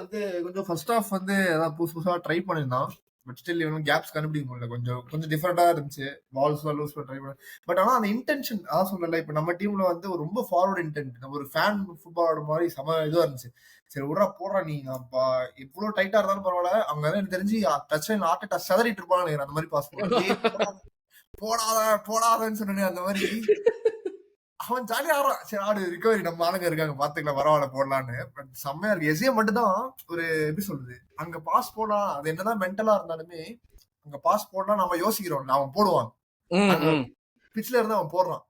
வந்து கொஞ்சம் ஃபர்ஸ்ட் ஆஃப் வந்து ஏதாவது புதுசா ட்ரை பண்ணிருந்தான். பட் ஸ்டில் இவனும் கேப்ஸ் கண்டுபிடிக்க முடியல, கொஞ்சம் டிஃபரெண்டா இருந்துச்சு. பால்ஸ் லூஸ் பண்ண ட்ரை பண்ண. பட் ஆனா அந்த இன்டென்ஷன் அதான் சொல்லல, இப்ப நம்ம டீம்ல வந்து ரொம்ப ஃபார்வர்ட் இன்டென்ட், நம்ம ஒரு ஃபேன் ஃபுட்பால் ஆடுற மாதிரி செம இதுவா இருந்துச்சு. சரி விட்றா போடுறா, நீ இவ்வளவு டைட்டா இருந்தாலும் பரவாயில்ல, அவங்க எனக்கு தெரிஞ்சு டச் லைன் ஆர்டேட்டா செதறிட்டு இருப்பாங்க அந்த மாதிரி பாஸ் போடாதான்னு சொன்னேன். அந்த மாதிரி அவன் ஜாலியா ஆடுறான். சரி ஆடு ரிகவரி நம்ம ஆளுங்க இருக்காங்க பாத்துக்கலாம் பரவாயில்ல போடலான்னு. பட் செம்மையா இருக்கு. எஸ்ஏ மட்டும் தான் ஒரு எப்படி சொல்றது, அங்க பாஸ் போடலாம், அது என்னதான் மென்டலா இருந்தாலுமே அங்க பாஸ் போடலாம் நம்ம யோசிக்கிறோம், அவன் போடுவான். அங்க பிச்ல இருந்து அவன் போடுறான்.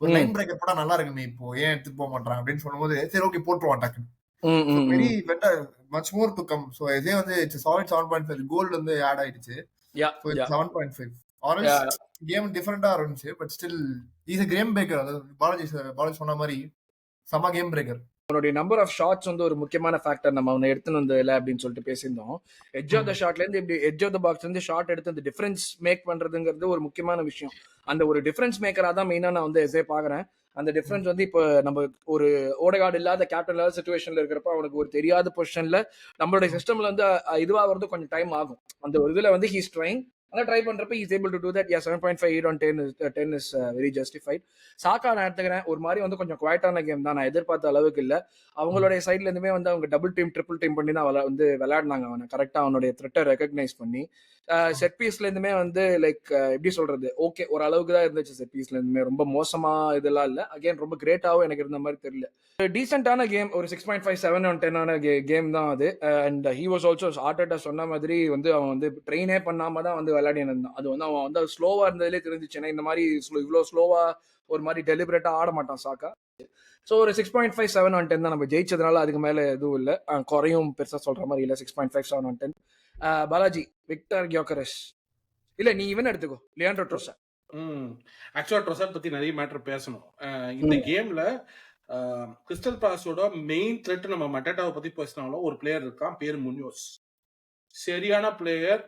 ஒரு லைன் பிரேக்கர் போட்டா நல்லா இருக்குமே, இப்போ ஏன் எடுத்துட்டு போக மாட்டான் அப்படின்னு சொல்லும்போது சரி ஓகே போட்டுருவான் டக்குன்னு. Very better, much more to come. So இதே வந்து இட்ஸ் சாலிட் 7.5 கோல்டு வந்து ஆட் ஆயிடுச்சு. 7.5 ஆரல்ஸ் கேம் டிஃபரெண்டா இருந்துச்சு. But still is a game breaker. அதாவது பாலாஜி சொன்ன மாதிரி செம கேம் பிரேக்கர். அவனுடைய நம்பர் ஆஃப் ஷாட்ஸ் வந்து ஒரு முக்கியமான ஃபேக்டர். நம்ம அவனை எடுத்துன்னு வந்து இல்லை அப்படின்னு சொல்லிட்டு பேசியிருந்தோம். எட்ஜ் ஆஃப் த ஷாட்ல இருந்து இப்படி எட்ஜ் ஆஃப் த பாக்ஸ்ல இருந்து ஷாட் எடுத்து அந்த டிஃபரன்ஸ் மேக் பண்றதுங்கிறது ஒரு முக்கியமான விஷயம். அந்த ஒரு டிஃபரன்ஸ் மேக்கரா தான் மெயினா நான் வந்து எஸ்ஏ பாக்குறேன். அந்த டிஃபரன்ஸ் வந்து இப்போ நம்ம ஒரு ஓடகார்டு இல்லாத கேப்டன் இல்லாத சுச்சுவேஷன்ல இருக்கிறப்ப அவனுக்கு ஒரு தெரியாத பொசிஷன்ல நம்மளுடைய சிஸ்டம்ல வந்து இதுவா வரது கொஞ்சம் டைம் ஆகும். அந்த ஒரு இதுல வந்து ஹீஸ் ட்ரைங் ஆனா ட்ரை பண்றப்ப is able to do that. 7.5 on 10 is very justified. சாக்கா நான் எடுத்துக்கிறேன், ஒரு மாதிரி வந்து கொஞ்சம் குவாய்ட்டான கேம் தான், நான் எதிர்பார்த்த அளவுக்கு இல்லை. அவங்களுடைய சைட்ல இருந்துமே வந்து அவங்க டபுள் டீம் ட்ரிபிள் டீம் பண்ணி தான் வந்து விளையாடினாங்க அவனை கரெக்டா அவனுடைய த்ரெட்டை ரெகக்னைஸ் பண்ணி. செட் பீஸ்ல இருந்துமே வந்து லைக் எப்படி சொல்றது, ஓகே ஒரு அளவுக்கு தான் இருந்துச்சு. செட் பீஸ்ல இருந்துமே ரொம்ப மோசமா இதெல்லாம் இல்லை. அகைன் ரொம்ப கிரேட்டாவும் எனக்கு இருந்த மாதிரி தெரியல. டீசென்டான கேம், ஒரு 6.5 7 on 10 ஆன கேம் தான் அது. அண்ட் ஹி வாஸ் ஆல்சோ ஆர்டேட்டா சொன்ன மாதிரி வந்து அவன் வந்து ட்ரெயினே பண்ணாம தான் வந்து விளையாடி இருந்தான். அது வந்து அவன் வந்து ஸ்லோவா இருந்ததுலேயே தெரிஞ்சிச்சுன்னா இந்த மாதிரி இவ்வளோ ஸ்லோவா ஒரு மாதிரி டெலிபரேட்டா ஆட மாட்டான் சாக்கா. ஸோ ஒரு 6.5 7 on 10 தான். நம்ம ஜெயிச்சதுனால அதுக்கு மேலே எதுவும் இல்லை, குறையும் பெருசா சொல்ற மாதிரி இல்லை. 6.5 7 on 10. பாலாஜி, விக்டர் கியோக்கரஸ் இல்ல நீ இவன் எடுத்துக்கோ, லியாண்ட்ரோ ட்ரோசார்ட். ஆக்சுவலா ட்ரோசார்ட் பத்தி நிறைய மேட்டர் பேசணும். இந்த கேம்ல கிறிஸ்டல் பாலஸோட மெயின் த்ரெட் நம்ம மட்டேட்டாவை பத்தி பேசினாலும் ஒரு பிளேயர் இருக்கான், பேர் முனியோஸ். சரியான பிளேயர்,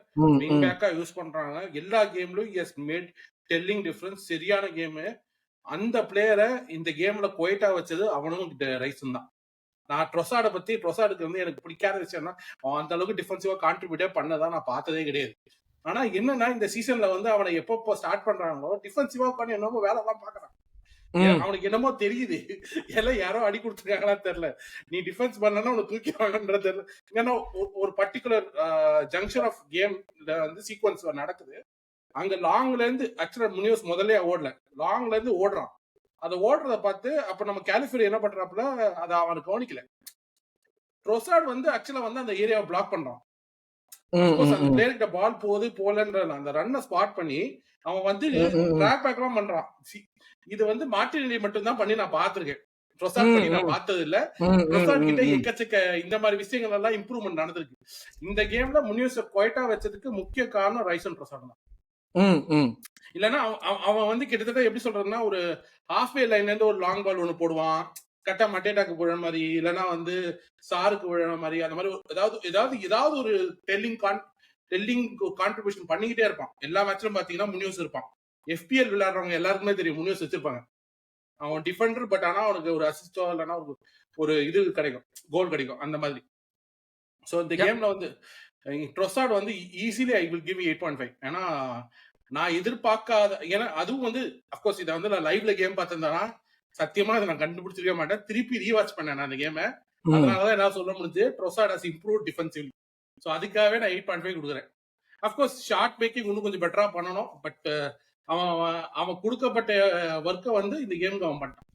விங் பேக்கா யூஸ் பண்றாங்க எல்லா கேம்லயும். எஸ் மேட் டெல்லிங் டிஃபரன்ஸ், சரியான கேமு. அந்த பிளேயரை இந்த கேம்ல குவைட்டா வச்சது அவனும் ரைசன் தான். நான் ட்ரோசார்டுக்கு வந்து எனக்கு பிடிக்காத விஷயம்னா அவன் அந்த அளவுக்கு டிஃபென்சிவா கான்ட்ரிபியூட்டே பண்ணதான் நான் பார்த்ததே கிடையாது. ஆனா என்னன்னா இந்த சீசன்ல வந்து அவனை எப்போ ஸ்டார்ட் பண்றாங்களோ டிஃபென்சிவா பண்ணி என்னமோ வேலை எல்லாம் பாக்குறான். அவனுக்கு என்னமோ தெரியுது, எல்லாம் யாரோ அடி கொடுத்துருக்காங்களா தெரியல, நீ டிஃபென்ஸ் பண்ணனா உனக்கு தூக்கிடுவாங்கன்றது தெரியல. ஏன்னா ஒரு பர்டிகுலர் ஜங்ஷன் ஆஃப் கேம்ல வந்து சீக்வன்ஸ் நடக்குது. அங்க லாங்ல இருந்து ஆக்சுவலா முனியோஸ் முதல்ல ஓடல, லாங்ல இருந்து ஓடுறான். அதை ஓடுறத பார்த்து அப்ப நம்ம கேலிஃபோர்னியா என்ன பண்றாப்புல அதை அவனுக்கு கவனிக்கல. ட்ரோசார்ட் வந்து ஆக்சுவலா வந்து அந்த ஏரியாவை பிளாக் பண்றான். அந்த பிளேயர்கிட்ட பால் போலன்ற அந்த ரன்னை ஸ்பாட் பண்ணி அவன் வந்து ட்ராக் பேக் எல்லாம் பண்றான். இது வந்து மார்டினெல்லி மட்டும் தான் பண்ணி நான் பாத்திருக்கேன், ட்ரோசார்ட் பண்ணி நான் பார்த்தது இல்ல. ட்ரோசார்ட் கிட்ட எக்கச்சக்க இந்த மாதிரி விஷயங்கள் எல்லாம் இம்ப்ரூவ்மெண்ட் நடந்திருக்கு. இந்த கேம்ல முனியோஸ் குவைட்டா வச்சதுக்கு முக்கிய காரணம் ரைசன் ட்ரோசார்ட் தான். இல்லன்னா அவன் வந்து கிட்டத்தட்ட எப்படி சொல்றதுன்னா ஒரு ஹாஃப்வே லைன்ல இருந்து ஒரு லாங் பால் ஒண்ணு போடுவான், கரெக்டா மட்டேட்டாக்கு விழுற மாதிரி, இல்லைன்னா வந்து சாருக்கு விழுற மாதிரி, அந்த மாதிரி ஏதாவது ஒரு டெல்லிங் கான்ட்ரிபியூஷன் பண்ணிக்கிட்டே இருப்பான். எல்லா மேட்ச்லும் பாத்தீங்கன்னா முனியோஸ் இருப்பான். FPL விளையாடுறவங்க எல்லாருக்குமே தெரியும் முனியோஸ் வச்சிருப்பாங்க. அவன் டிஃபெண்டர், பட் ஆனா அவனுக்கு ஒரு அசிஸ்டோ இல்லைன்னா ஒரு இது கிடைக்கும், கோல் கிடைக்கும் அந்த மாதிரி. ஸோ இந்த கேம்ல வந்து ட்ரோசார்ட் வந்து ஈஸிலி ஐ வில் கிவ் 8.5. ஏன்னா நான் எதிர்பார்க்காத, ஏன்னா அதுவும் வந்து அப்கோர்ஸ் இதை வந்து நான் லைவ்ல கேம் பார்த்திருந்தேன்னா சத்தியமா அதை நான் கண்டுபிடிச்சிருக்க மாட்டேன். திருப்பி ரீவாட்ச் பண்ணேன் நான் அந்த கேமை, அதனாலதான் என்ன சொல்ல முடிஞ்சு ட்ரோசார்ட் ஹஸ் இம்ப்ரூவ் டிஃபென்சிவ்லி. ஸோ அதுக்காகவே நான் 8.5 கொடுக்குறேன். அப்கோர்ஸ் ஷார்ட் மேக்கிங் இன்னும் கொஞ்சம் பெட்டரா பண்ணணும், பட் அவன் கொடுக்கப்பட்ட ஒர்க்கை வந்து இந்த கேமுக்கு அவன் பண்ணிட்டான்.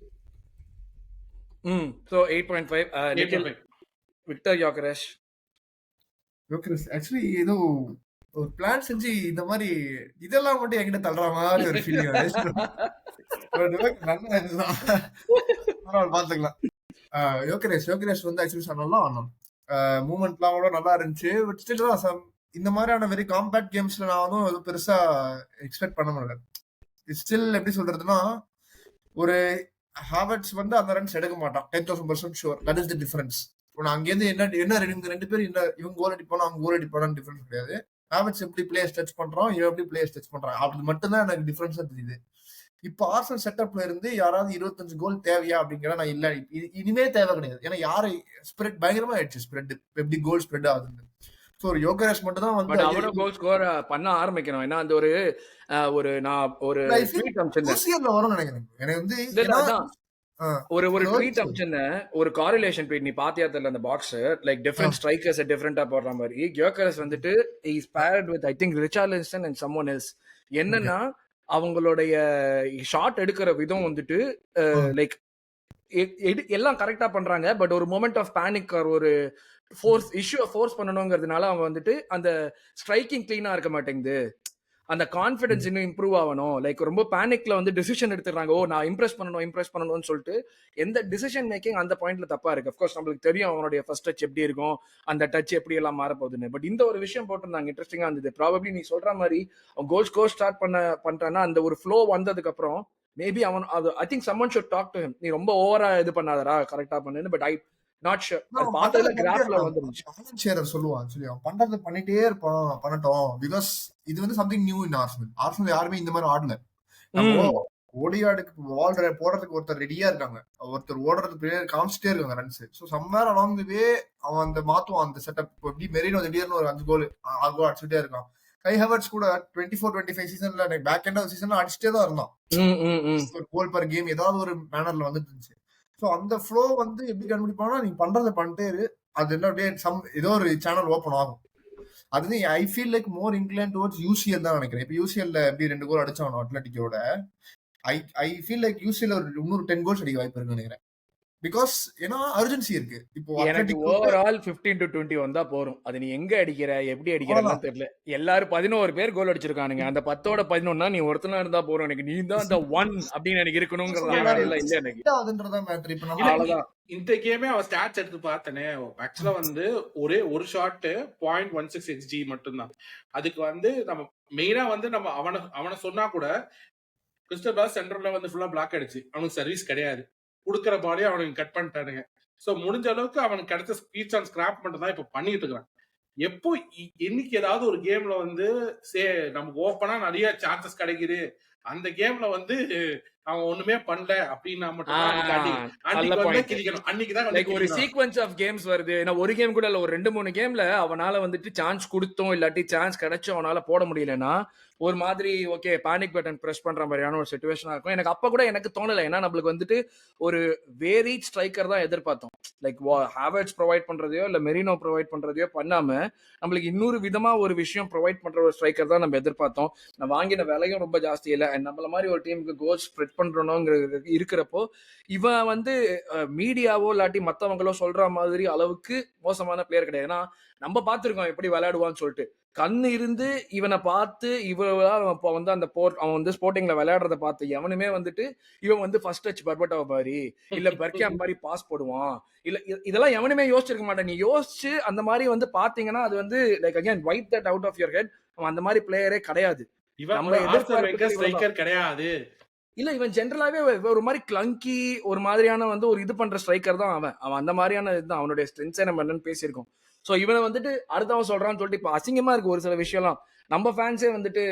ஸோ 8.5. விக்டர் கியோக்கரஸ் ஆக்சுவலி ஏதோ ஒரு பிளான் செஞ்சு இந்த மாதிரி இதெல்லாம் மட்டும் என்கிட்ட தள்ளுற மாதிரி ஒரு ஃபீலிங் பாத்துக்கலாம். யோகரேஷ் வந்து ஆக்சுவலி சொன்னாலும் ஆனோம், மூவ்மெண்ட்லாம் கூட நல்லா இருந்துச்சு. பட் ஸ்டில் தான் இந்த மாதிரியான வெரி காம்பேக்ட் கேம்ஸ்ல நான் வந்து பெருசா எக்ஸ்பெக்ட் பண்ண முடியல. ஸ்டில் எப்படி சொல்றதுன்னா ஒரு ஹாவர்ட்ஸ் வந்து அந்த ரன்ஸ் எடுக்க மாட்டான் 10,000% sure. That is the difference. அங்கேருந்து என்ன ரெண்டு பேர் இவங்க கோல் அடிப்பானோ அவங்க கோல் அடிப்பானு டிஃபரன்ஸ் கிடையாது. ஹாவர்ட்ஸ் எப்படி பிளேயர் டச் பண்றான், இவன் எப்படி பிளேயர் டச் பண்றான், அப்படி மட்டும்தான் எனக்கு டிஃபரன்ஸா தெரியுது. இப்போ ஆர்சனல் செட்டப்ல இருந்து யாராவது 25 கோல் தேவையா அப்படிங்கிற நான் இல்ல, இனிமே தேவை கிடையாது. ஏன்னா யாரு ஸ்ப்ரெட் பயங்கரமா ஆயிடுச்சு, ஸ்ப்ரெட் எப்படி கோல் ஸ்ப்ரெட் ஆகுது. ஸோ ஒரு யோகரேஷ் மட்டும் தான் வந்து அவனோட கோல் ஸ்கோர் பண்ண ஆரம்பிக்கணும். ஏன்னா அந்த நான் ஒரு ட்வீட் அனுப்பிச்சிருந்தேன், வரும்னு நினைக்கிறேன். எனக்கு வந்து ஒரு ட்வீட் அனுப்பிச்சிருந்தேன், ஒரு காரிலேஷன் ட்வீட். நீ பாத்தியா தெரியல அந்த பாக்ஸ், லைக் டிஃபரெண்ட் ஸ்ட்ரைக்கர்ஸ் டிஃபரெண்டா போடுற மாதிரி. கியோக்கரஸ் வந்துட்டு is paired with I think Richarlison and someone else. என்னன்னா அவங்களுடைய ஷாட் எடுக்கிற விதம் வந்துட்டு லைக் எல்லாம் கரெக்டா பண்றாங்க. பட் ஒரு மொமெண்ட் ஆஃப் பேனிக் ஒரு ஃபோர்ஸ் பண்ணணுங்கிறதுனால அவங்க வந்துட்டு அந்த ஸ்ட்ரைக்கிங் கிளீனா இருக்க மாட்டேங்குது. அந்த கான்ஃபிடன்ஸ் இன்னும் இம்ப்ரூவ் ஆகணும். லைக் ரொம்ப பேனிக்ல வந்து டிசிஷன் எடுத்துறாங்க. ஓ நான் இம்ப்ரெஸ் பண்ணணும்னு சொல்லிட்டு எந்த டிசிஷன் மேக்கிங் அந்த பாயிண்ட்ல தப்பா இருக்கு. அஃப்கோர்ஸ் நம்மளுக்கு தெரியும் அவனுடைய ஃபர்ஸ்ட் டச் எப்படி இருக்கும், அந்த டச் எப்படி எல்லாம் மாறப்போகுதுன்னு. பட் இந்த ஒரு விஷயம் போட்டிருந்தாங்க, இன்ட்ரெஸ்டிங்கா இருந்தது. ப்ராபப்ளி நீ சொல்ற மாதிரி அவன் கோல் ஸ்டார்ட் பண்றான்னா அந்த ஒரு ஃப்ளோ வந்ததுக்கு அப்புறம் மேபி அவன் அது I think someone should talk to him. நீ ரொம்ப ஓவரா இது பண்ணாதடா, கரெக்டா பண்ணுன்னு. But I not sure. அது பார்த்ததுல கிராஃப்ல வந்துருந்துச்சு. ஆலன் ஷேரர் சொல்லுவான் ஆக்சுவலி அவன் பண்றது பண்ணிட்டே இருப்பான், பண்ணட்டும். பிகாஸ் இது வந்து சம்திங் நியூ இன் ஆர்சனல் யாருமே இந்த மாதிரி ஆடல. நம்ம ஓடியாடுக்கு பால் போடுறதுக்கு ஒருத்தர் ரெடியா இருக்காங்க, ஒருத்தர் ஓடுறதுக்கு பின்னாடி காமிச்சிட்டே இருக்காங்க runs. So somewhere along the way அவன் அந்த மாத்துவான் அந்த செட்டப். எப்படி மெரினோ திடீர்னு ஒரு 5 கோல் அடிச்சுட்டே இருக்கான். கை ஹவர்ட்ஸ் கூட 24-25 சீசன்ல பேக் எண்ட் ஆஃப் சீசன்ல அடிச்சுட்டே தான் இருந்தான். ஒரு கோல் பர் கேம் ஏதாவது ஒரு மேனர்ல வந்துட்டு இருந்துச்சு. ஸோ அந்த ஃப்ளோ வந்து எப்படி கண்டுபிடிப்பானா, நீ பண்றதை பண்ணிட்டே இரு, அது என்ன அப்படியே ஏதோ ஒரு சேனல் ஓப்பன் ஆகும். அது I feel like more incline towards UCL தான் நினைக்கிறேன். இப்போ யூசிஎல்ல எப்படி 2 கோல் அடிச்சானோ அட்லட்டிக்கோட, ஐ ஃபீல் லைக் யூசிஎல் ஒரு இன்னொரு 10 கோல்ஸ் அடிக்க வாய்ப்பு இருக்குன்னு நினைக்கிறேன். பிகாஸ் ஏன்னா அர்ஜென்சி இருக்கு. இப்போ எனக்கு ஓவரால் 15 to 20 வந்தா போறோம். அது நீ எங்க அடிக்கிற எப்படி அடிக்கிறன்னு தெரியல. எல்லாரும் 11 பேர் கோல் அடிச்சிருக்கானுங்க. அந்த 10ஓட 11 நீ ஒருத்தனா இருந்தா போறோம். எனக்கு நீ தான் அந்த 1 அப்படின்னு எனக்கு இருக்கணும்ங்கறதால இல்ல எனக்கு அதுன்றதா மேட்டர். இப்போ நம்ம அவ்வளவுதான். இந்த கேமே அவன் ஸ்டாட்ஸ் எடுத்து பார்த்தனே, ஆக்சுவலா வந்து ஒரே ஒரு ஷாட் 0.16 XG மட்டும்தான். அதுக்கு வந்து நம்ம மெயினா வந்து நம்ம அவனை சொன்னா கூட கிறிஸ்டல் பேலஸ் சென்டர்ல வந்து ஃபுல்லா பிளாக் அடிச்சு அவனுக்கு சர்வீஸ் கிடையாது. கொடுக்குற பாடியை அவனுக்கு கட் பண்ணிட்டானுங்க. சோ முடிஞ்ச அளவுக்கு அவனுக்கு கிடைச்ச ஸ்பீச் அண்ட் ஸ்கிராப் மட்டும் தான் இப்ப பண்ணிட்டு இருக்கான். எப்போ இன்னைக்கு ஏதாவது ஒரு கேம்ல வந்து நமக்கு ஓப்பனா நிறைய சான்சஸ் கிடைக்குது, அந்த கேம்ல வந்து அவன் ஒண்ணுமே பண்ணல அப்படின்னா மட்டும் அன்னைக்கு ஒரு சீக்வென்ஸ் ஆஃப் கேம்ஸ் வருது. ஒரு கேம் கூட இல்ல, ஒரு 2-3 கேம்ல அவனால வந்துட்டு சான்ஸ் கொடுத்தோம் இல்லாட்டி சான்ஸ் கிடைச்சோம் அவனால போட முடியலன்னா ஒரு மாதிரி ஓகே பேனிக் பட்டன் பிரஸ் பண்ற மாதிரியான ஒரு சிச்சுவேஷனா இருக்கும். எனக்கு அப்ப கூட எனக்கு தோணல. ஏன்னா நம்மளுக்கு வந்துட்டு ஒரு வேரிட் ஸ்ட்ரைக்கர் தான் எதிர்பார்த்தோம். லைக் ஹாவர்ட்ஸ் ப்ரொவைட் பண்றதையோ இல்ல மெரினோ ப்ரொவைட் பண்றதையோ பண்ணாம நம்மளுக்கு இன்னொரு விதமா ஒரு விஷயம் ப்ரொவைட் பண்ற ஒரு ஸ்ட்ரைக்கர் தான் நம்ம எதிர்பார்த்தோம். நான் வாங்கின விலையும் ரொம்ப ஜாஸ்தி இல்லை. நம்மள மாதிரி ஒரு டீமுக்கு கோல் ஸ்ப்ரெட் பண்றோம்ங்கிறது இருக்கிறப்போ இவன் வந்து மீடியாவோ இல்லாட்டி மத்தவங்களோ சொல்ற மாதிரி அளவுக்கு மோசமான பிளேயர் கிடையாது. ஏன்னா நம்ம பார்த்திருக்கோம் எப்படி விளையாடுவான்னு சொல்லிட்டு. கண்ணு இருந்து இவனை பார்த்து இவன் வந்து அந்த அவன் வந்து ஸ்போர்ட்டிங்ல விளையாடுறத பார்த்து எவனுமே வந்துட்டு இவன் வந்து ஃபர்ஸ்ட் டச் பர்பட்டா மாதிரி இல்ல பெர்கேம் மாதிரி பாஸ் போடுவான் இல்ல இதெல்லாம் எவனுமே யோசிச்சிருக்க மாட்டேன். நீ யோசிச்சு அந்த மாதிரி வந்து பாத்தீங்கன்னா அது வந்து like again wipe that out of your head. அவன் அந்த மாதிரி பிளேயரே கிடையாது. கிடையாது. இல்ல இவன் ஜென்ரலாவே ஒரு மாதிரி கிளங்கி ஒரு மாதிரியான வந்து ஒரு இது பண்ற ஸ்ட்ரைக்கர் தான் அவன் அந்த மாதிரியான இதுதான் அவனுடைய ஸ்ட்ரென்த்ஸே நம்ம என்னன்னு பேசியிருக்கோம். சோ இவனை வந்துட்டு அடுத்தவன் சொல்றான்னு சொல்லிட்டு இப்ப அசிங்கமா இருக்கு ஒரு சில விஷயம்லாம். நம்ம ஃபேன்ஸே வந்துட்டு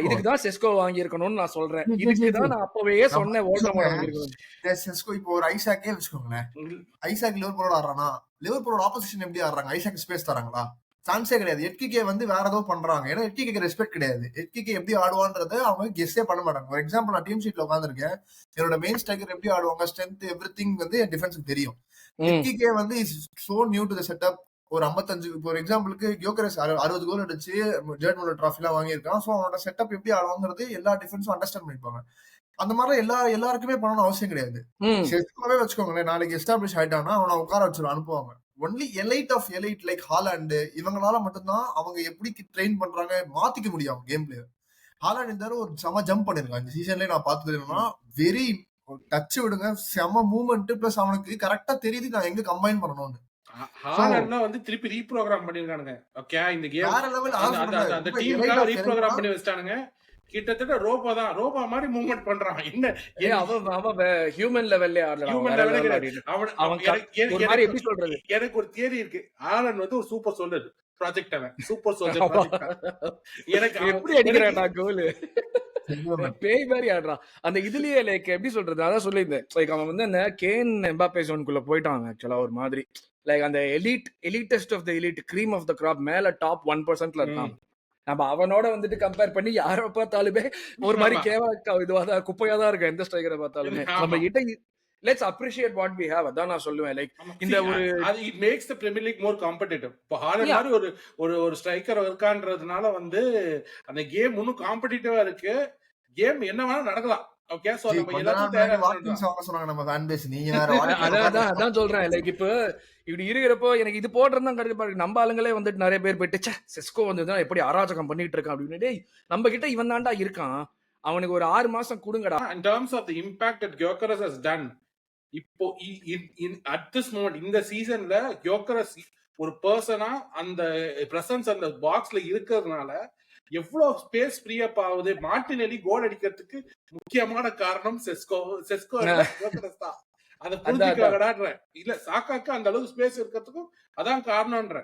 இதுக்குதான் செஸ்கோ வாங்கி இருக்கணும்னு நான் சொல்றேன். இதுக்குதான் நான் அப்பவே சொன்னேன் செஸ்கோ. இப்போ ஒரு ஐசாக்கே வச்சுக்கோங்களேன். ஐசாக் லிவர்பூலோட ஆடுறானா, லிவர்பூலோட ஆப்போசிஷன் எப்படி ஆடுறாங்க, ஐசாக் ஸ்பேஸ் தராங்களா? சான்ஸே கிடையாது. எட்கிகே வந்து வேற ஏதோ பண்றாங்க. ஏன்னா எட்கிகே ரெஸ்பெக்ட் கிடையாது. எட்கிகே எப்படி ஆடுவான்றது அவங்க கெஸ்ஸே பண்ண மாட்டாங்க. ஒரு எக்ஸாம்பிள், நான் டீம் ஷீட்ல உட்காந்துருக்கேன். என்னோட மெயின் ஸ்ட்ரைக்கர் எப்படி ஆடுவாங்க, ஸ்ட்ரென்த் எவ்ரிதிங் வந்து என் டிஃபென்ஸுக்கு தெரியும். எட்கிகே வந்து is so new to the setup. ஒரு 55 ஒரு எக்ஸாம்பிளுக்கு யோகரஸ் 60 கோல் அடிச்சு ஜெர்மன் டிராஃபி எல்லாம் வாங்கியிருக்கான். ஸோ அவனோட செட்டப் எப்படி ஆடுவாங்கிறது எல்லா டிஃபென்ஸும் அண்டர்ஸ்டாண்ட் பண்ணிப்பாங்க. அந்த மாதிரி எல்லாருக்குமே பண்ணணும்னு அவசியம் கிடையாது. செஸ்கோவே வச்சுக்கோங்களேன், நாளைக்கு எஸ்டாப்ளிஷ் ஆயிட்டானா அவனை உட்கார வச்சு அனுப்புவாங்க. Only elite of elite like Haaland இவங்களால மட்டும்தான் அவங்க எப்படி ட்ரெயின் பண்றாங்க மாத்திக்க முடியும் கேம் பிளே. ஹாலாண்ட் இந்த ஒரு செம ஜம்ப் பண்ணிருக்கான் இந்த சீசன்லயே. நான் பார்த்தது என்னன்னா வெரி டச் விடுங்க, செம மூவ்மெண்ட். பிளஸ் அவனுக்கு கரெக்டா தெரியுது நான் எங்க கம்பைன் பண்ணணும்னு. ஹாலாண்ட்லாம் வந்து திருப்பி ரீப்ரோகிராம் பண்ணிருக்கானுங்க. ஓகே, இந்த கேம் அந்த டீமுக்காக ரீப்ரோகிராம் பண்ணி வச்சிட்டானுங்க. கிட்டத்தட்ட ரோபா மாதிரி மூவ்மெண்ட் பண்றான். என்ன அவன் ஹியூமன் லெவல்ல எப்படி சொல்றது, எனக்கு ஒரு தியரி இருக்கு. ஹாலாண்ட் வந்து ஒரு சூப்பர் சோல்ஜர் ப்ராஜெக்ட். அவன் சூப்பர் சோல்ஜர் எனக்கு எப்படி அடிக்கிறான்டா கோல், பேய் மாதிரி ஆடுறான். அந்த இதுலயே லைக் எப்படி சொல்றது, அதான் சொல்லியிருந்தேன். லைக் அவன் வந்து அந்த கேன் எம்பாப்பே ஜோனுக்குள்ள போயிட்டான் ஆக்சுவலா ஒரு மாதிரி. லைக் அந்த elitist of the elite, cream of the crop, மேல டாப் 1%ல இருக்கான். நம்ம அவனோட வந்துட்டு கம்பேர் பண்ணி யாரை பார்த்தாலுமே ஒரு மாதிரி இதுவாதான் குப்பையாதான் இருக்கு எந்த ஸ்ட்ரைக்கரை பார்த்தாலுமே. நம்ம கிட்ட let's appreciate what we have. அதான் நான் சொல்லுவேன். லைக் இந்த ஒரு it makes the premier league more competitive. இப்போ ஹாலண்ட் மாதிரி ஒரு ஸ்ட்ரைக்கர் இருக்கான்றதுனால வந்து அந்த கேம் இன்னும் காம்படிட்டிவா இருக்கு. கேம் என்ன வேணா நடக்கலாம். ஓகே, சோ ஜி, நம்ம கொஞ்ச நாள் எல்லாத்துக்கும் முன்னாடி தயாரா வாக்கிங்ஸ் இருக்கணும். வாங்க சொன்னாங்க நம்ம ஃபேன் பேஸ். நீங்க வேற வாக்கிங் அதான் சொல்றேன். லைக் இப்ப இப்படி இருக்கிறப்போ எனக்கு இது போடுறதுதான் கண்டிப்பா இருக்கு. நம்ம ஆளுங்களே வந்துட்டு நிறைய பேர் போயிட்டு ச்சே செஸ்கோ வந்ததுதான் எப்படி அராஜகம் பண்ணிட்டு இருக்கான் அப்படின்னு. டேய் நம்ம கிட்ட இவன் தான்டா இருக்கான், அவனுக்கு ஒரு 6 மாசம் கொடுங்கடா. In terms of the impact that Gyökeres has done, இப்போ at this moment இந்த சீசன்ல Gyökeres ஒரு பர்சனா அந்த பிரசன்ஸ் அந்த பாக்ஸ்ல இருக்கிறதுனால எவ்வளவு ஸ்பேஸ் ஃப்ரீ அப் ஆகுது. மார்டினெல்லி கோல் அடிக்கிறதுக்கு முக்கியமான காரணம் செஸ்கோ Gyökeres தான். அதை புரிஞ்சுக்காங்கடான்ற. இல்ல சாக்காக்கு அந்த அளவுக்கு ஸ்பேஸ் இருக்கிறதுக்கும் அதான் காரணம்ன்ற.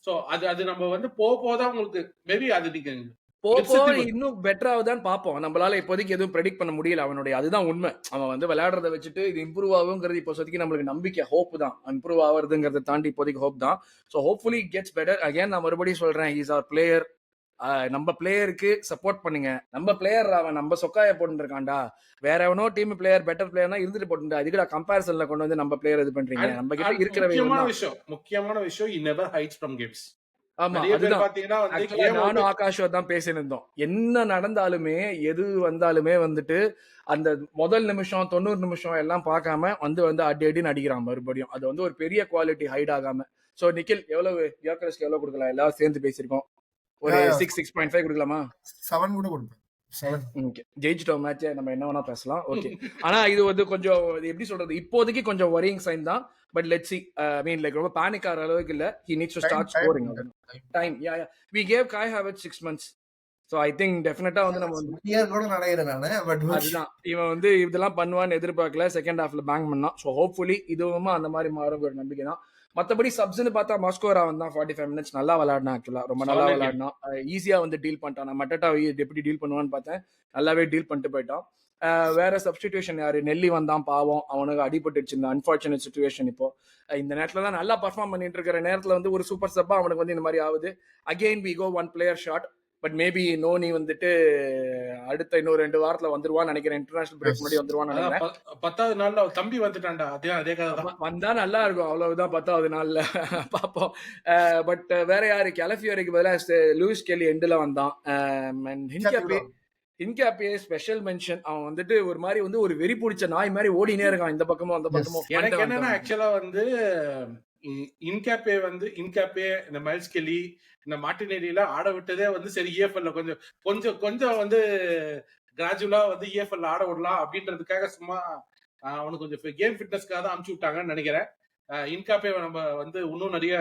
சோ அது நம்ம வந்து போதான் உங்களுக்கு மேபி அது நீங்க இன்னும் பெட்டர் ஆகுதான்னு பாப்போம். நம்மளால இப்போதைக்கு எதுவும் ப்ரெடிக்ட் பண்ண முடியல அவனுடைய. அதுதான் உண்மை. அவன் வந்து விளையாடுறத வச்சுட்டு இது இம்ப்ரூவ் ஆகுங்கிறது இப்போதைக்கு நம்மளுக்கு நம்பிக்கை, ஹோப் தான். இம்ப்ரூவ் ஆகுறதுங்கிறத தாண்டி இப்போதைக்கு ஹோப் தான். So hopefully gets better. Again நான் மறுபடியும் சொல்றேன், இஸ் அவர் பிளேயர். நம்ம பிளேயருக்கு சப்போர்ட் பண்ணுங்க. நம்ம பிளேயர் அவன் நம்ம சொக்காய போட்டு இருக்கான்டா. வேற எவனோ டீம் பிளேயர் பெட்டர் பிளேயர்னா இருந்துட்டு போட்டு அதுக்கு கம்பேரிசன்ல கொண்டு வந்து நம்ம பிளேயர் இது பண்றீங்க. நம்ம கிட்ட இருக்கிற முக்கியமான விஷயம் he never hides from games. ஆமா, அதுதான் நானும் ஆகாஷ் தான் பேசினிருந்தோம். என்ன நடந்தாலுமே எது வந்தாலுமே வந்துட்டு அந்த முதல் நிமிஷம் 90 நிமிஷம் எல்லாம் பார்க்காம வந்து அடின்னு அடிக்கிறான் மறுபடியும். அது வந்து ஒரு பெரிய குவாலிட்டி ஹைட் ஆகாம. சோ நிக்கில் எவ்வளவு யோக்கரஸ்க்கு எவ்வளவு கொடுக்கலாம்? எல்லாரும் சேர்ந்து பேசியிருக்கோம். ஒரு 6.5 கொடுக்கலாமா? 7 கூட கொடுப்பேன். ஜெயிச்சிட்டோம் மேட்ச், நம்ம என்ன வேணா பேசலாம். ஓகே, ஆனா இது வந்து கொஞ்சம் எப்படி சொல்றது, இப்போதைக்கு கொஞ்சம் வரியிங் சைன் தான். But let's see. I mean like ரொம்ப பேனிக் ஆகிற அளவுக்கு இல்ல. He needs to start scoring. Time. Yeah. We gave Kai Havertz 6 months. So I think definitely வந்து நம்ம கூட நினைக்கிறேன் நானு. பட் அதுதான் இவன் வந்து இதெல்லாம் பண்ணுவான்னு எதிர்பார்க்கல. செகண்ட் ஹாஃப்ல பேங்க் பண்ணான். ஸோ ஹோப்ஃபுல்லி இதுவும் அந்த மாதிரி மாறும் ஒரு நம்பிக்கை தான். மற்றபடி சப்ஸ்ன்னு பார்த்தா மாஸ்கோரா வந்தான் 45 மினிட்ஸ் நல்லா விளையாடினா. ஆக்சுவலா ரொம்ப நல்லா விளையாடினான். ஈஸியா வந்து டீல் பண்ணிட்டான். நான் மட்டட்டா எப்படி டீல் பண்ணுவான்னு பார்த்தேன், நல்லாவே டீல் பண்ணிட்டு போயிட்டான். வேற சப்ஸ்டிடியூஷன் யாரு, நெல்லி வந்தான் பாவம், அவனுக்கு அடிபட்டுச்சு இந்த அன்பார்ச்சுனேட் சுச்சுவேஷன். இப்போ இந்த நேரத்துல தான் நல்லா பர்ஃபார்ம் பண்ணிட்டு இருக்கிற நேரத்துல வந்து ஒரு சூப்பர் சப்பா அவனுக்கு வந்து இந்த மாதிரி ஆகுது. Again we go 1 player short. But maybe Noni வந்துட்டு அடுத்த இன்னொரு 2 வாரத்துல வந்துருவான்னு நினைக்கிறேன். இன்டர்நேஷனல் பிரேக் முன்னாடி வந்துருவான்னு நினைக்கிறேன். 10வது நாள்ல தம்பி வந்துட்டான்டா. அதே கதை வந்தா நல்லா இருக்கும். அவ்வளவுதான் 10வது நாள்ல பாப்போம். பட் வேற யாரு, கெலஃபியோருக்கு பதிலாக லூயிஸ் கெல்லி எண்ட்ல வந்தான். இன்கேப்பே ஸ்பெஷல் மென்ஷன். அவன் வந்துட்டு ஒரு மாதிரி வந்து ஒரு வெறி பிடிச்ச நாய் மாதிரி ஓடினே இருக்கான் இந்த பக்கமும் அந்த பக்கமும். எனக்கு என்னன்னா ஆக்சுவலா வந்து இன்கேப்பே இந்த மைல்ஸ் கெல்லி இந்த மார்டினெல்லில ஆட விட்டதே வந்து சரி EFL கொஞ்சம் வந்து கிராஜுவலா வந்து EFL ஆட விடலாம் அப்படின்றதுக்காக சும்மா அவனுக்கு கொஞ்சம் கேம் ஃபிட்னஸ்க்காக தான் அனுப்பிச்சு விட்டாங்கன்னு நினைக்கிறேன். இன்கேப்பே நம்ம வந்து இன்னும் நிறைய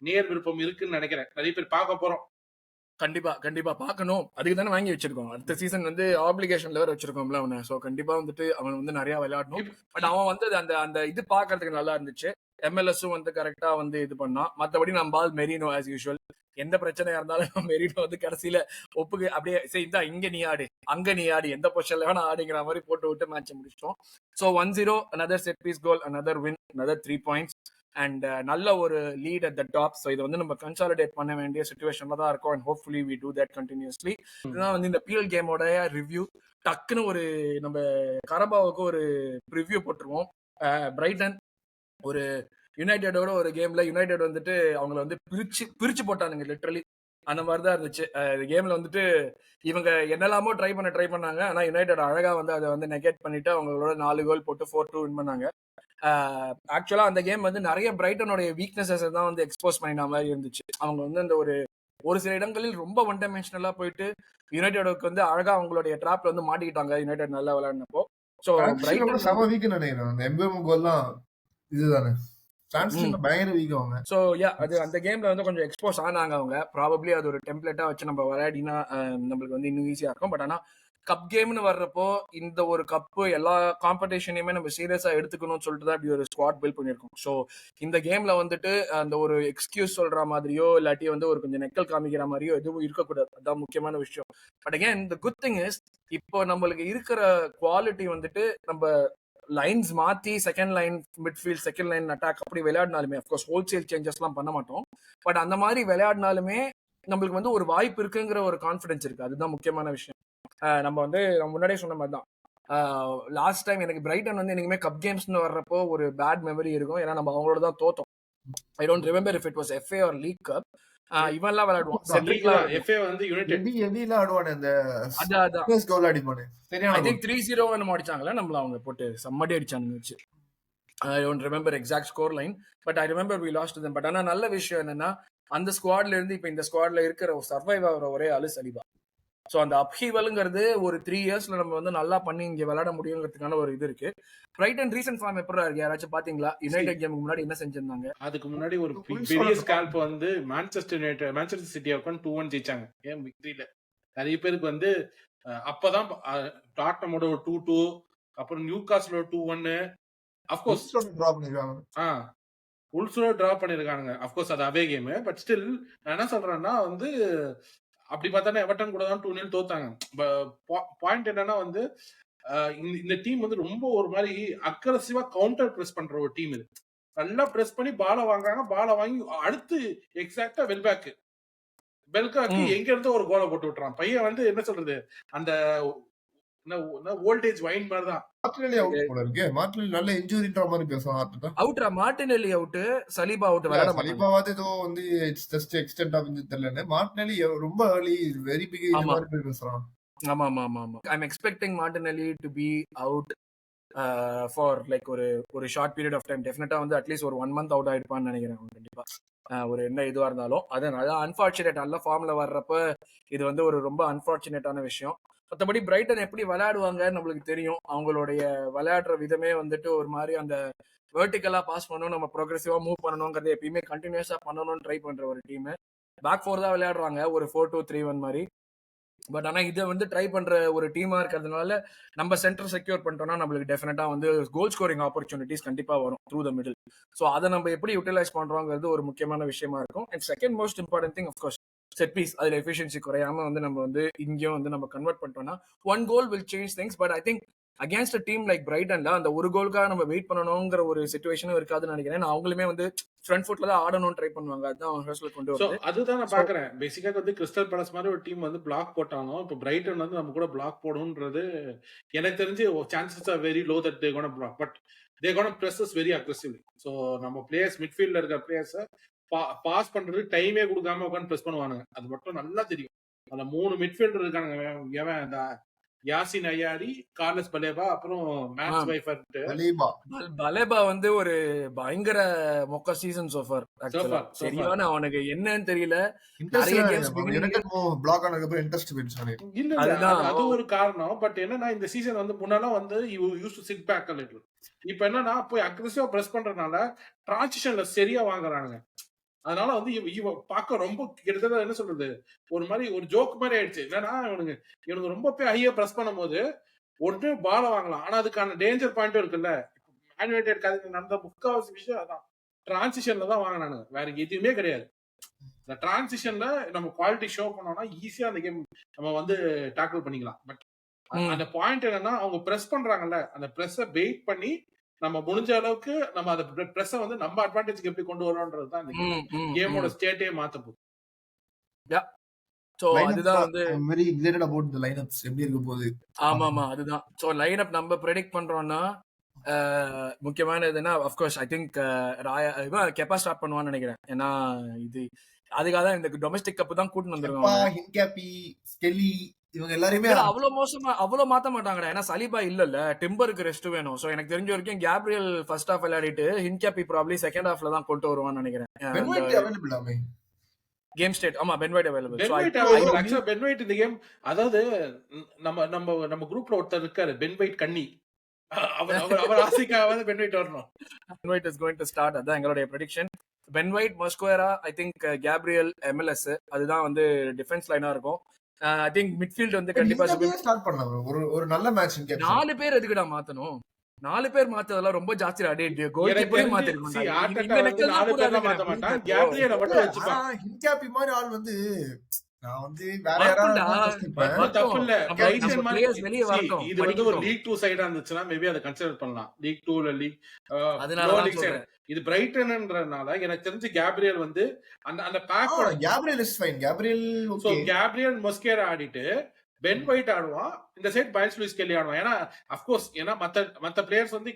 நேர் விருப்பம் இருக்குன்னு நினைக்கிறேன். நிறைய பேர் பார்க்க போறோம். கண்டிப்பா பார்க்கணும். அதுக்கு தானே வாங்கி வச்சிருக்கோம். அடுத்த சீசன் வந்து ஆப்ளிகேஷன்ல வேற வச்சிருக்கோம்ல அவனை. ஸோ கண்டிப்பா வந்துட்டு அவன் வந்து நிறைய விளையாடணும். பட் அவன் வந்து அந்த இது பாக்குறதுக்கு நல்லா இருந்துச்சு. MLS-உம் வந்து கரெக்டா வந்து இது பண்ணான். மற்றபடி நம்ம மெரினோ ஆஸ் யூஷுவல் எந்த பிரச்சனையா இருந்தாலும் மெரினோ வந்து கடைசியில ஒப்புக்கு அப்படியே செய்தா இங்க நீ ஆடு அங்க நீ ஆடு எந்த பொசிஷன்ல வேணா ஆடுங்கிற மாதிரி போட்டு விட்டு மேட்ச் முடிச்சிட்டோம். So 1-0 another set piece goal, another win, another 3 points and நல்ல ஒரு lead at the top. So இதை வந்து நம்ம கன்சாலிடேட் பண்ண வேண்டிய சுச்சுவேஷன்ல தான் இருக்கும். And hopefully we do that continuously. இதுதான் வந்து இந்த PL கேமோட ரிவ்யூ. டக்குன்னு ஒரு நம்ம கரபாவுக்கு ஒரு ரிவ்யூ போட்டுருவோம். பிரைட்டன் ஒரு யுனைடெடோட ஒரு கேம்ல யுனைடெட் வந்துட்டு அவங்களை வந்து பிரிச்சு போட்டானுங்க லிட்டரலி. அந்த மாதிரி தான் இருந்துச்சு. கேம்ல வந்துட்டு இவங்க என்னெல்லாமோ ட்ரை பண்ணாங்க. ஆனா யுனைடெட் அழகா வந்து அதை வந்து நெகேட் பண்ணிட்டு அவங்களோட 4 கோல் போட்டு 4-2 வின் பண்ணாங்க. ஆக்சுவலா அந்த கேம் வந்து நிறைய பிரைட்டனுடைய வீக்னஸஸ் தான் வந்து எக்ஸ்போஸ் பண்ணின மாதிரி இருந்துச்சு. அவங்க வந்து அந்த ஒரு சில இடங்களில் ரொம்ப ஒன் டைமென்ஷனலா போயிட்டு யுனைடெடுக்கு வந்து அழகா அவங்களுடைய ட்ராப்ல வந்து மாட்டிக்கிட்டாங்க யுனைடெட் நல்லா விளையாடினப்போ. சோ பிரைட்டன் சம வீக் நினைக்கிறேன். அந்த எம்பேமோ கோல்லாம் இதுதானே பயங்கர வீக் அவங்க. சோ யா அது அந்த கேம்ல வந்து கொஞ்சம் எக்ஸ்போஸ் ஆனாங்க அவங்க. ப்ராபப்ளி அது ஒரு டெம்ப்ளேட்டா வச்சு நம்ம விளையாடினா நம்மளுக்கு வந்து இன்னும் ஈஸியா இருக்கும். பட் ஆனா கப் கேம்னு வர்றப்போ இந்த ஒரு கப்பு எல்லா காம்படிஷனையுமே நம்ம சீரியஸா எடுத்துக்கணும்னு சொல்லிட்டு தான் இப்படி ஒரு ஸ்குவாட் பில்ட் பண்ணியிருக்கோம். ஸோ இந்த கேம்ல வந்துட்டு அந்த ஒரு எக்ஸ்கியூஸ் சொல்ற மாதிரியோ இல்லாட்டி வந்து ஒரு கொஞ்சம் நெக்கல் காமிக்கிற மாதிரியோ எதுவும் இருக்கக்கூடாது. அதுதான் முக்கியமான விஷயம். பட் அகேன் இந்த குட் திங் இஸ் இப்போ நம்மளுக்கு இருக்கிற குவாலிட்டி வந்துட்டு நம்ம லைன்ஸ் மாத்தி second line midfield second line attack அப்படி விளையாடினாலுமே அஃப்கோர்ஸ் ஹோல்சேல் சேஞ்சஸ்லாம் பண்ண மாட்டோம். பட் அந்த மாதிரி விளையாடினாலுமே நம்மளுக்கு வந்து ஒரு வாய்ப்பு இருக்குங்கிற ஒரு கான்ஃபிடன்ஸ் இருக்கு. அதுதான் முக்கியமான விஷயம். நம்ம வந்து முன்னாடியே சொன்ன மாதிரி தான் லாஸ்ட் டைம் எனக்கு பிரைட்டன் வந்து எனக்குமே கப் கேம்ஸ்னு வர்றப்போ ஒரு பேட் மெமரி இருக்கும். ஏன்னா நம்ம அவங்களோட தான் தோத்தோம். I don't remember if it was FA or league cup. இவன்லாம் விளையாடுவான், லீக் செட்ரிக்லாம் தான் FA வந்து யுனைடெட் எடி எடிலாம் ஆடுவானே அந்த அதான் ஸ்பேஸ் கோல் அடிப்பானே ஐ சரியான திங்க் 3-0 என்னமோ அடிச்சாங்களே நம்மள, அவங்க போட்டு செம்மடி அடிச்சானுங்க வச்சு. I don't remember exact score line, but I remember we lost them. But ஆனா நல்ல விஷயம் என்னன்னா, அந்த ஸ்குவாட்ல இருந்து இப்ப இந்த ஸ்குவாட்ல இருக்கிற சர்வைவ் ஆகிற ஒரே ஆளு சலிபா. ஸோ அந்த அப்ஹீவலுங்கிறது ஒரு 3 இயர்ஸ்ல நம்ம வந்து நல்லா பண்ணி இங்க விளையாட முடியுங்கிறதுக்கான ஒரு இது இருக்கு. பிரைட்டன் ரீசன்ட் ஃபார்ம் எப்படி இருக்கு யாராச்சும் பாத்தீங்களா? யுனைடெட் கேமுக்கு முன்னாடி என்ன செஞ்சிருந்தாங்க? அதுக்கு முன்னாடி ஒரு பெரிய ஸ்கால்ப் வந்து மான்செஸ்டர் சிட்டியை உட்காந்து 2-1 ஜெயிச்சாங்க கேம் விக்டரியில. நிறைய பேருக்கு வந்து அப்பதான் டாட்னமோட ஒரு 2-2, அப்புறம் நியூ காஸ்ட்ல ஒரு 2-1, அஃப்கோர்ஸ் உல்ஸோட டிரா பண்ணிருக்கானுங்க. அஃப்கோர்ஸ் அது அவே கேம். பட் ஸ்டில் நான் என்ன சொல்றேன்னா வந்து அப்படி பார்த்தா எவர்டன் கூட தான் 2-0 தோத்தாங்க. பாயிண்ட் என்னன்னா வந்து இந்த டீம் வந்து ரொம்ப ஒரு மாதிரி அக்ரெசிவா கவுண்டர் பிரஸ் பண்ற ஒரு டீம். இது நல்லா பிரஸ் பண்ணி பால வாங்குறாங்க, பால வாங்கி அடுத்து எக்ஸாக்டா வெல்பேக்கு எங்க இருந்து ஒரு கோலை போட்டு விட்டுறான் பையன். வந்து என்ன சொல்றது, அந்த வோல்டேஜ் வைன் மாதிரி தான். நல்ல இன்ஜூரின்ற மாதிரி பேசுவான். அவுட்ரா மார்டினெல்லி அவுட், சலீபா அவுட். விளையாட மாட்டாங்க. சலீபாவாது ஏதோ வந்து இட்ஸ் ஜஸ்ட் எக்ஸ்டெண்ட் ஆஃப் இந்த தெரியல. மார்டினெல்லி ரொம்ப early வெரி பிக் இந்த மாதிரி போய் பேசுறான். ஆமா ஆமா ஆமா ஆமா. I am expecting Martinelli to be out for like ஒரு ஷார்ட் பீரியட் ஆஃப் டைம். டெஃபினட்டா வந்து அட்லீஸ்ட் ஒரு 1 month அவுட் ஆயிடுப்பான்னு நினைக்கிறேன் கண்டிப்பா. ஒரு என்ன இதுவா இருந்தாலும் அதான் அன்பார்ச்சுனேட். நல்ல ஃபார்ம்ல வர்றப்ப இது வந்து ஒரு ரொம்ப அன்பார்ச்சுனேட்டான விஷயம். மற்றபடி பிரைட்டன் எப்படி விளையாடுவாங்கன்னு நம்மளுக்கு தெரியும். அவங்களுடைய விளையாடுற விதமே வந்துட்டு ஒரு மாதிரி அந்த வெர்டிக்கலா பாஸ் பண்ணணும், நம்ம ப்ரோக்ரெசிவா மூவ் பண்ணணுங்கிறத எப்பயுமே கண்டினியூஸா பண்ணணும்னு ட்ரை பண்ற ஒரு டீம். பேக் 4 தான் விளையாடுறாங்க, ஒரு 4-2-3-1 மாதிரி. பட் ஆனா இதை வந்து ட்ரை பண்ற ஒரு டீமா இருக்கிறதுனால நம்ம சென்டர் செக்யூர் பண்ணிட்டோம்னா நம்மளுக்கு டெஃபினட்டா வந்து கோல் ஸ்கோரிங் ஆப்பர்ச்சுனிட்டிஸ் கண்டிப்பா வரும் த்ரூ த மிடில். ஸோ அதை நம்ம எப்படி யூட்டிலைஸ் பண்றோங்கிறது ஒரு முக்கியமான விஷயமா இருக்கும். And second most important thing of course set piece. அதுல எஃபிஷியன்சி குறையாம வந்து நம்ம வந்து இங்கேயும் வந்து நம்ம கன்வெர்ட் பண்ணிட்டோம்னா 1 goal will change things. But I think against a team like பிரைட்டன்ல அந்த ஒரு கோலுக்காக நம்ம வெயிட் பண்ணணுங்கிற ஒரு சிச்சுவேஷனும் இருக்காதுன்னு நினைக்கிறேன். அவங்களுமே வந்து ஃப்ரண்ட் ஃபுட்ல தான் ஆடணும்னு ட்ரை பண்ணுவாங்க. அதுதான் ஹர்ஸ்ல கொண்டு வருது. அதுதான் நான் பாக்குறேன். பேசிக்கா வந்து கிறிஸ்டல் பேலஸ் மாதிரி ஒரு டீம் வந்து பிளாக் போட்டாலும் இப்போ பிரைட்டன் வந்து நம்ம கூட பிளாக் போடணும்ன்றது எனக்கு தெரிஞ்சு chances are very low that they gonna block. But they gonna press us very aggressively. So நம்ம பிளேயர்ஸ் மிட்ஃபீல்ட்ல இருக்கிற பிளேயர்ஸை பாஸ் பண்றது டைமே கொடுக்காம உட்காந்து பிரஸ் பண்ணுவானுங்க. அது மட்டும் நல்லா தெரியும். அந்த 3 மிட்ஃபீல்டர் இருக்கானுங்க, இந்த யாசின் அய்யாரி, கார்லஸ் பலேபா, அப்புறம் மேட்ச் வைஃபர் பலேபா வந்து ஒரு பயங்கர மொக்க சீசன் சோஃபர். சரியான அவனுக்கு என்னன்னு தெரியல. அது ஒரு காரணம். பட் என்னன்னா இந்த சீசன் வந்து முன்னாலாம் வந்து use to sit back a little. இப்போ என்னன்னா போய் அக்ரெசிவா பிரஸ் பண்றதுனால டிரான்சிஷன்ல சரியா வாங்குறானுங்க. அதனால வந்து இவ பார்க்க ரொம்ப கிட்டத்தட்ட என்ன சொல்றது, ஒரு மாதிரி ஒரு ஜோக் மாதிரி ஆயிடுச்சு. என்னன்னா இவனுக்கு ரொம்ப போய் ஹையா பிரஸ் பண்ணும் போது ஒன்று பால வாங்கலாம், ஆனா அதுக்கான டேஞ்சர் பாயிண்ட்டும் இருக்குல்ல. மேன்யுனைட்டட் கதை நடந்த முக்காவாசி விஷயம் அதான், டிரான்சிஷன்ல தான் வாங்கினானுங்க, வேற எதுவுமே கிடையாது. இந்த டிரான்சிஷன்ல நம்ம குவாலிட்டி ஷோ பண்ணோம்னா ஈஸியா அந்த கேம் நம்ம வந்து டேக்கிள் பண்ணிக்கலாம். பட் அந்த பாயிண்ட் என்னன்னா அவங்க பிரஸ் பண்றாங்கல்ல, அந்த பிரஸ்ஸை வெயிட் பண்ணி நம்ம முடிஞ்ச அளவுக்கு நம்ம அந்த பிரஸ்ஸை வந்து நம்ம அட்வான்டேஜ்க்கு எப்படி கொண்டு வரோம்ன்றது தான் இந்த கேமோட ஸ்டேட்டே மாத்த போகுது. சோ அதுதான் வந்து very excited about the lineups எப்படி இருக்க போகுது. ஆமா ஆமா அதுதான். சோ லைன் அப் நம்ம ப்ரெடிக்ட் பண்றோம்னா முக்கியமான இதுனா of course I think Raya Kepa start பண்ணுவான்னு நினைக்கிறேன். ஏன்னா இது அதுக்காக தான் இந்த டொமஸ்டிக் கப் தான் கூட்டிட்டு வந்துருக்காங்க. ஹின்கேபி, ஸ்கெல்லி இவங்க எல்லாருமே அவ்வளவு மாத்த மாட்டாங்கடா. ஏன்னா சலீபா இல்லல்ல, டிம்பருக்கு ரெஸ்ட் வேணும். சோ எனக்கு தெரிஞ்ச வரைக்கும் கேப்ரியல் ஃபர்ஸ்ட் ஹாஃப் விளையாடிட்டு ஹின்கேபி ப்ராபபிலி செகண்ட் ஹாஃப்ல தான் கொண்டு வருவான்னு நினைக்கிறேன். கேம் ஸ்டேட் ஆமா பென் வைட் அவைலபிள். ஆக்சுவலா பென் வைட் இந்த கேம், அதாவது நம்ம குரூப்ல ஒருத்தர் இருக்காரு பென் வைட் கண்ணி, அவர் ஆசைக்காக பென் வைட் வரணும். Ben White is going to start. அதான் எங்களுடைய prediction. Ben White, Mosquera, I think Gabriel, MLS, அதுதான் வந்து டிஃபென்ஸ் லைனா இருக்கும். ஐ திங்க் மிட்ஃபீல்ட் வந்து கண்டிப்பா ஸ்டார்ட் பண்ணலாம். ஒரு நல்ல மேட்ச். 4 பேர் எதுக்குடா மாத்தணும்? 4 பேர் மாத்ததெல்லாம் ரொம்ப ஜாஸ்தி. அடே கோல் கீப்பரே மாத்திருக்காங்க. ஹின்கேபி மாதிரி ஆள் வந்து நான் வந்து வேற யாராவது தப்பு இல்ல. இது வந்து ஒரு லீக் 2 சைடா இருந்துச்சுன்னா மேபி அதை கன்சிடர் பண்ணலாம். லீக் 2ல லீக் அதனால இது பிரைட்டன்ன்றனால எனக்கு தெரிஞ்சு கேப்ரியல் வந்து அந்த back Gabriel is fine. Gabriel Mosquera ஆடிட்டு பென் வைட் ஆடுவான், இந்த சைட் பைல்ஸ் லூயிஸ் கெல்லி ஆடுவான். ஏன்னா அஃப்கோர்ஸ் ஏன்னா மத்த பிளேயர்ஸ் வந்து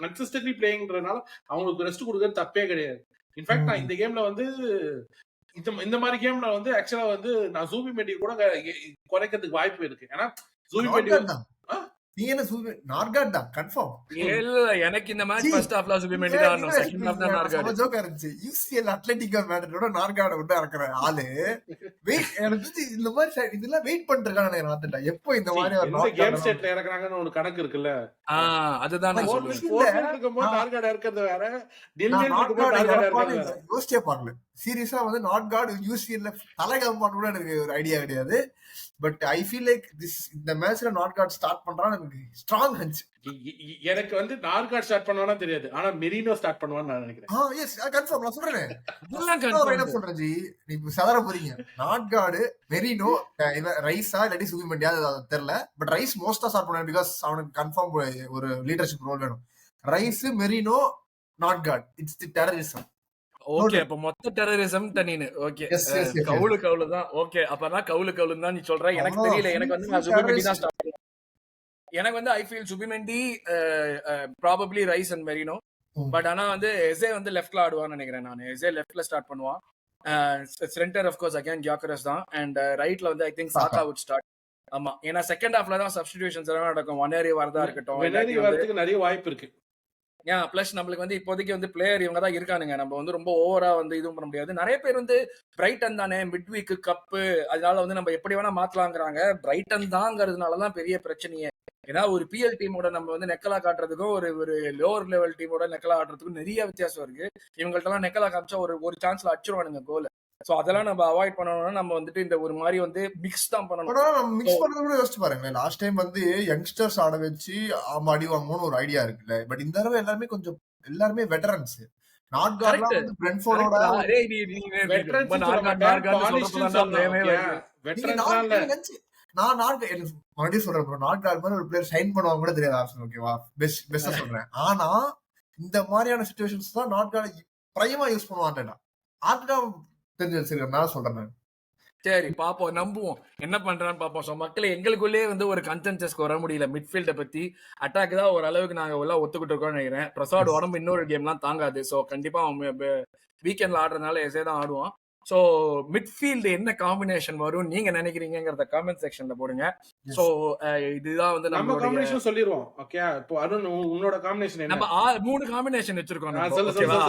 கன்சிஸ்டன்ட்லி பிளேயிங்ன்றதுனால அவங்களுக்கு ரெஸ்ட் கொடுக்கறது தப்பே கிடையாது. இன்ஃபேக்ட் நான் இந்த கேம்ல வந்து இந்த மாதிரி கேம்ல வந்து ஆக்சுவலா வந்து நான் ஜூபிமெண்டி கூட குறைக்கிறதுக்கு வாய்ப்பு இருக்கு. ஏன்னா ஜூபிமெண்டி நார்காட் தான். நீ என்ன நார்காட் தான் கன்ஃபார்ம். இல்ல எனக்கு இந்த மேட்ச் ஃபர்ஸ்ட் ஹாஃப்ல சுபிமெண்டி தான் ஆடணும், செகண்ட் ஹாஃப் தான் நார்காட். ஜோக்கா இருந்துச்சு. யூசிஎல் அட்லெட்டிகோ மேட்ரிடோட நார்காட விட்டு இறக்குற ஆளு வெயிட் எனக்கு இந்த மாதிரி இதெல்லாம் வெயிட் பண்ணிருக்கானே நான் எப்போ இந்த மாதிரி ஒரு கேம் செட்ல இறக்குறாங்கன்னு ஒரு கணக்கு இருக்குல்ல. அதுதான் நான் சொல்றேன். இருக்கும்போது நார்காட் இருக்கிறது வேற, டில்லியன் இருக்கும்போது நார்காட் இருக்கிறது வேற. யோசிச்சே பாக்கல. சீரியஸா வந்து நார்காட் யூசிஎல்ல தலைகாம கூட எனக்கு ஒரு ஐடியா கிடையாது. பட் ஐ ஃபீல் லைக் இந்த மேட்ச்ல நார்காட் ஸ்டார்ட் பண்றான்னு எனக்கு ஸ்ட்ராங் ஹஞ்ச். எனக்கு வந்து நார்காட் ஸ்டார்ட் பண்ணுவானா தெரியாது, ஆனா மெரினோ ஸ்டார்ட் பண்ணுவான்னு நான் நினைக்கிறேன். எஸ் கன்ஃபார்ம் நான் சொல்றேன். இதெல்லாம் கன்ஃபார்ம் என்ன சொல்றேன் ஜி, நீங்க சதற போறீங்க. நார்காட், மெரினோ, ரைஸா இல்லாட்டி சுபிமெண்டியா அது தெரியல. பட் ரைஸ் மோஸ்டா ஸ்டார்ட் பண்ணுவான் பிகாஸ் அவனுக்கு கன்ஃபார்ம் ஒரு லீடர்ஷிப் ரோல் வேணும். Rice, Merino, Norgaard, it's the terrorism. Okay, அப்ப மொத்த டெரரிசம் தனின்னு. ஓகே, கவுலு தான். ஓகே, அப்பதான் கவுலு தான் நீ சொல்ற. எனக்கு தெரியல. எனக்கு வந்து நான் சுபிமெண்டி தான் ஸ்டார்ட் பண்ணுவேன். எனக்கு வந்து I feel Zubimendi, probably Rice and Merino. But ஆனா வந்து எஸ்ஏ வந்து லெஃப்ட்ல ஆடுவான்னு நினைக்கிறேன். நான் எஸ்ஏ லெஃப்ட்ல ஸ்டார்ட் பண்ணுவான். Center of course again Gyokeres தான். அண்ட் ரைட்ல வந்து I think Saka would start. ஆமா, ஏன்னா செகண்ட் ஹாஃப்ல தான் சப்ஸ்டிடியூஷன்ஸ் எல்லாம் நடக்கும். ஒன்னேரி வரதா இருக்கட்டும், நிறைய வாய்ப்பு இருக்கு. பிளஸ் நம்மளுக்கு வந்து இப்போதைக்கு வந்து பிளேயர் இவங்க தான் இருக்கானுங்க. நம்ம வந்து ரொம்ப ஓவரா வந்து இதுவும் பண்ண முடியாது. நிறைய பேர் வந்து பிரைட்டன் தானே மிட் வீக் கப்பு, அதனால வந்து நம்ம எப்படி வேணா மாத்தலாங்கிறாங்க. பிரைட்டன் தாங்கிறதுனாலதான் பெரிய பிரச்சனையே. ஏன்னா ஒரு பிஎல் டீமோட நம்ம வந்து நெக்கலா காட்டுறதுக்கும் ஒரு லோவர் லெவல் டீமோட நெக்கலா ஆடுறதுக்கும் நிறைய வித்தியாசம் இருக்கு. இவங்கள்ட்ட எல்லாம் நெக்கலா காமிச்சா ஒரு சான்ஸ்ல அடிச்சிருவானுங்க கோல். சோ அதெல்லாம் நம்ம அவாய்ட் பண்ணணும்னா நம்ம வந்துட்டு இந்த ஒரு மாதிரி வந்து மிக்ஸ் தான் பண்ணணும். நம்ம மிக்ஸ் பண்றது கூட யோசிச்சு பாருங்க. லாஸ்ட் டைம் வந்து யங்ஸ்டர்ஸ் ஆட வச்சு அடி வாங்கணும்னு ஒரு ஐடியா இருக்குல்ல. பட் இந்த தடவை எல்லாருமே வெட்டரன்ஸ். நார்காட்லாம் வந்து பிரென்ஃபோர்டோட நான் மறுபடியும் சொல்றேன், நார்காட் மாதிரி ஒரு பிளேயர் சைன் பண்ணுவாங்க கூட தெரியாது ஆர்சனல். ஓகேவா, பெஸ்டா சொல்றேன். ஆனா இந்த மாதிரியான சிச்சுவேஷன்ஸ் தான் நார்காட் பிரைமா யூஸ் பண்ணுவாங்க. ஆர்டா தெரிஞ்சு வச்சிருக்கேன் சொல்றேன் நான். சரி, பாப்போம், நம்புவோம் என்ன பண்றான்னு பாப்போம். சோ மக்கள் எங்களுக்குள்ளே வந்து ஒரு கன்சென்சஸ்க்கு வர முடியல. மிட்ஃபீல்ட பத்தி அட்டாக் தான் ஓரளவுக்கு நாங்க எல்லாம் ஒத்துக்கிட்டு இருக்கோம்னு நினைக்கிறேன். பிரசாத் உடம்பு இன்னொரு கேம்லாம் தாங்காது. சோ கண்டிப்பா வீக்கெண்ட்ல ஆடுறதுனால எஸ்ஏ தான் ஆடுவான். சோ மிட்ஃபீல்டு என்ன காம்பினேஷன் வரும் நீங்க நினைக்கிறீங்கங்கறத கமெண்ட் செக்ஷன்ல போடுங்க. சோ இதுதான் வந்து நம்ம காம்பினேஷன் சொல்லிடுவோம். ஓகே, இப்போ அருண் உன்னோட காம்பினேஷன் என்ன? நம்ம 3 காம்பினேஷன் வச்சிருக்கோம்.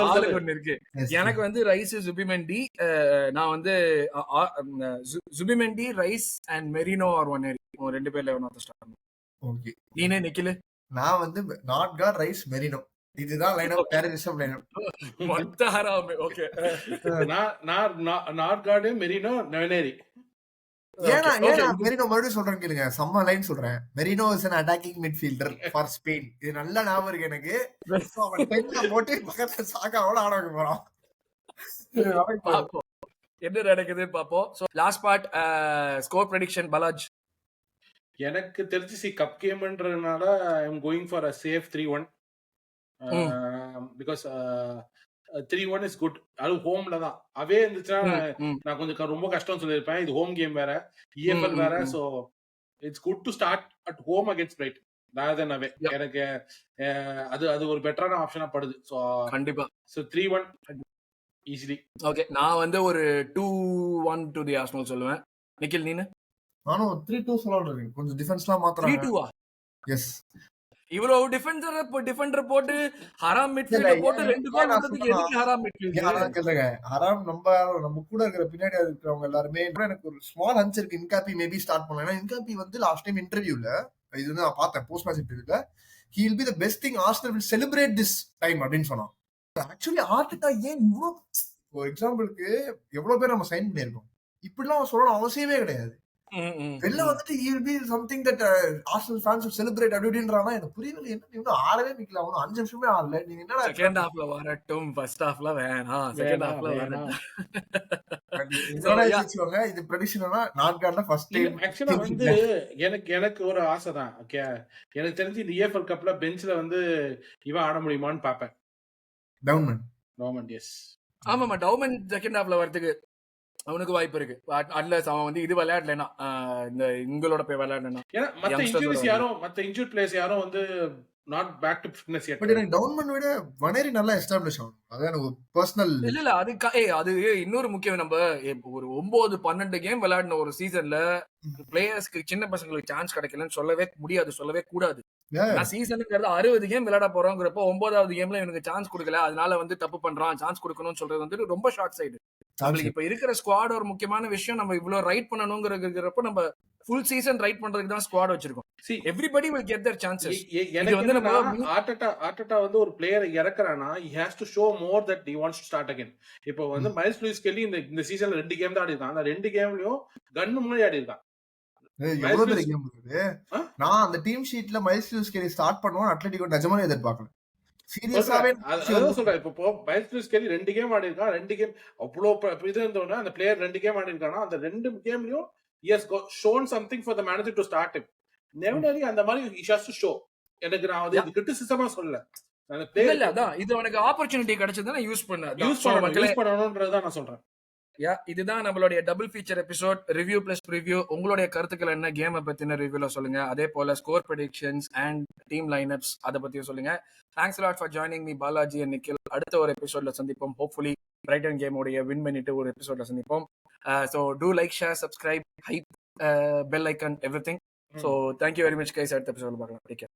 ஆளுக்கு ஒன்னு இருக்கு. எனக்கு வந்து ரைஸ், சுபிமெண்டி, நான் வந்து சுபிமெண்டி, ரைஸ் அண்ட் மெரினோ ஆர் ஒன்னேரி, ரெண்டு பேர்ல ஒன்னு ஸ்டார்ட் பண்ணுவோம். ஓகே, நீனே நிக்கில்? நான் வந்து நார்காட், ரைஸ், மெரினோ, இதுதான் லைனப். டெரரிசம் லைனப் மொத்த ஹராமே. Okay, நார்காட், Marino, நெவனேரி. ஏனா மெரினோ மறுபடியும் சொல்றேன் கேளுங்க, செம்ம லைன் சொல்றேன். Marino is an attacking midfielder for Spain. இது நல்ல ஞாபகம் இருக்கு எனக்கு. அவன் டென்ல போட்டு பக்கத்துல சாகாவோட ஆட வைக்க போறான். என்ன நடக்குது பாப்போம். So last part, score prediction Balaji. எனக்கு தெரிஞ்சு கப் கேம்ன்றதுனால I am going for a safe 3-1. Because 3-1 is good. அது ஹோம்ல தான். அவே இருந்துச்சுன்னா நான் கொஞ்சம் ரொம்ப கஷ்டம் சொல்லியிருப்பேன். இது ஹோம் கேம் வேற, EFL வேற. So it's good to start at home against Brighton rather than away. எனக்கு அது ஒரு பெட்டரான ஆப்ஷனா படுது. சோ கண்டிப்பா. So 3-1 easily. ஓகே, நான் வந்து ஒரு 2-1 டு தி ஆர்சனல் சொல்லுவேன். நிக்கில் நீனு? நானும் 3-2 சொல்லறேன். கொஞ்சம் டிஃபென்ஸ்லாம் மாத்துறாங்க. 3-2 எஸ். இவ்வளவு டிஃபெண்டர் போட்டு ஹராம் மிட்ஃபீல்ட போட்டு 2 கோல் வந்ததுக்கு எதுக்கு ஹராம் மிட்ஃபீல்ட்? கேளுங்க, ஹராம் நம்ம கூட இருக்கிற பின்னாடி இருக்கிறவங்க எல்லாருமே. எனக்கு ஒரு ஸ்மால் ஹன்ச் இருக்கு. இன்காபி மேபி ஸ்டார்ட் பண்ணலாம். ஏன்னா இன்காபி வந்து லாஸ்ட் டைம் இன்டர்வியூல இது வந்து நான் பார்த்தேன், போஸ்ட் மேட்ச் இன்டர்வியூல, he will be the best thing Arsenal will celebrate this time அப்படின்னு சொன்னான். ஆக்சுவலி ஆர்டெட்டா ஏன் இவ்வளோ, ஒரு எக்ஸாம்பிளுக்கு எவ்வளவு பேர் நம்ம சைன் பண்ணியிருக்கோம், இப்படிலாம் சொல்லணும் அவசியமே கிடையாது. வெளில வந்துட்டு he will be something that Arsenal fans will celebrate அப்படின்றானா எனக்கு புரியல. என்ன இன்னும் ஆடவே நிக்கல, அவனும் 5 நிமிஷமே ஆடல. நீங்க என்னடா செகண்ட் ஹாஃப்ல வரட்டும், ஃபர்ஸ்ட் ஹாஃப்ல வேணாம், செகண்ட் ஹாஃப்ல வரட்டும். இது ப்ரெடிக்ஷனா நார்காட்ல ஃபர்ஸ்ட் டைம். ஆக்சுவலா வந்து எனக்கு ஒரு ஆசை தான். ஓகே, எனக்கு தெரிஞ்சு இந்த EFL கப்ல பெஞ்ச்ல வந்து இவன் ஆட முடியுமான்னு பாப்பேன். டவுன்மண்ட் எஸ். ஆமாமா, டவுன்மண்ட் செகண்ட் ஹாஃப்ல வரதுக்கு அவனுக்கு வாய்ப்பு இருக்கு. அட்லஸ் அவன் வந்து இது விளையாடலனா, இந்த இங்களோட போய் விளையாடலனா. ஏன்னா மத்த இன்ஜூரிஸ் யாரும், மத்த இன்ஜூர்ட் பிளேயர்ஸ் யாரும் வந்து not back to fitness yet. பட் எனக்கு டவுன்மன் விட வனேரி நல்லா எஸ்டாப்ளிஷ் ஆகும். அதான் எனக்கு பர்சனல். இல்ல அது அது இன்னொரு முக்கியம். நம்ம ஒரு 9-12 கேம் விளையாடின ஒரு சீசன்ல பிளேயர்ஸ்க்கு சின்ன பசங்களுக்கு சான்ஸ் கிடைக்கலன்னு சொல்லவே முடியாது, சொல்லவே கூடாது. சீசனுங்கிறது 60 கேம் விளையாட போறோங்கிறப்போ 9வது கேம்ல எனக்கு சான்ஸ் கொடுக்கல, அதனால வந்து தப்பு பண்றான், சான்ஸ் கொடுக்கணும்னு சொல்றது வந்து ரொம்ப ஷார்ட் சைடு. நம்மளுக்கு இப்ப இருக்கிற ஸ்குவாட் ஒரு முக்கியமான விஷயம், நம்ம இவ்வளவு ரைட் பண்ணணுங்கிறப்ப நம்ம ஃபுல் சீசன் ரைட் பண்றதுக்கு தான் ஸ்குவாட் வச்சிருக்கோம். Everybody will get their chances. இது வந்து நம்ம ஆர்டெட்டா வந்து ஒரு player இறக்குறானா he has to show more that he wants to start again. இப்போ வந்து மைல்ஸ் லூயிஸ் கெல்லி இந்த சீசன்ல 2 கேம் தான் ஆடி இருக்கான். அந்த 2 கேம்லயும் கன்னு முன்னாடி ஆடி இருக்கான். எவ்வளவு பெரிய கேம் இருக்கு. நான் அந்த டீம் ஷீட்ல மைல்ஸ் லூயிஸ் கெல்லி ஸ்டார்ட் பண்ணுவான் அட்லெட்டிகோ நிஜமாவே எதிர்பார்க்கல. சீரியஸாவே அதான் சொல்றேன். இப்போ மைல்ஸ் லூயிஸ் கெல்லி 2 கேம் ஆடி இருக்கான். 2 கேம் அவ்வளவு இது இருந்தோன்னா அந்த பிளேயர் 2 கேம் ஆடி இருக்கானா, அந்த 2 கேம்லயும் he has shown something for the manager to start him. Never அந்த மாதிரி he has to show. எனக்கு நான் அது கிரிட்டிசிசமா சொல்லல. அந்த பிளேயர் இல்ல அதான் இது உனக்கு ஆப்பர்சூனிட்டி கிடைச்சதுன்னா யூஸ் பண்ணணும்ன்றத நான் சொல்றேன். இதுதான் நம்மளுடைய double feature episode review plus preview. உங்களுடைய கருத்துக்கள் என்ன கேமை பத்தின ரிவ்யூல சொல்லுங்க. அதே போல score predictions and team lineups அதை பத்தியும் சொல்லுங்க. Thanks lot for joining me Balaji and Nikhil. அடுத்த ஒரு எபிசோட்ல சந்திப்போம். ஹோப்ஃபுல்லி பிரைட்டன் கேமோடைய வின் பண்ணிட்டு ஒரு எபிசோட்ல சந்திப்போம். So do like, share, subscribe, hype, bell icon, everything. So thank you very much guys. அடுத்த எபிசோட்ல பார்க்கலாம். Take care.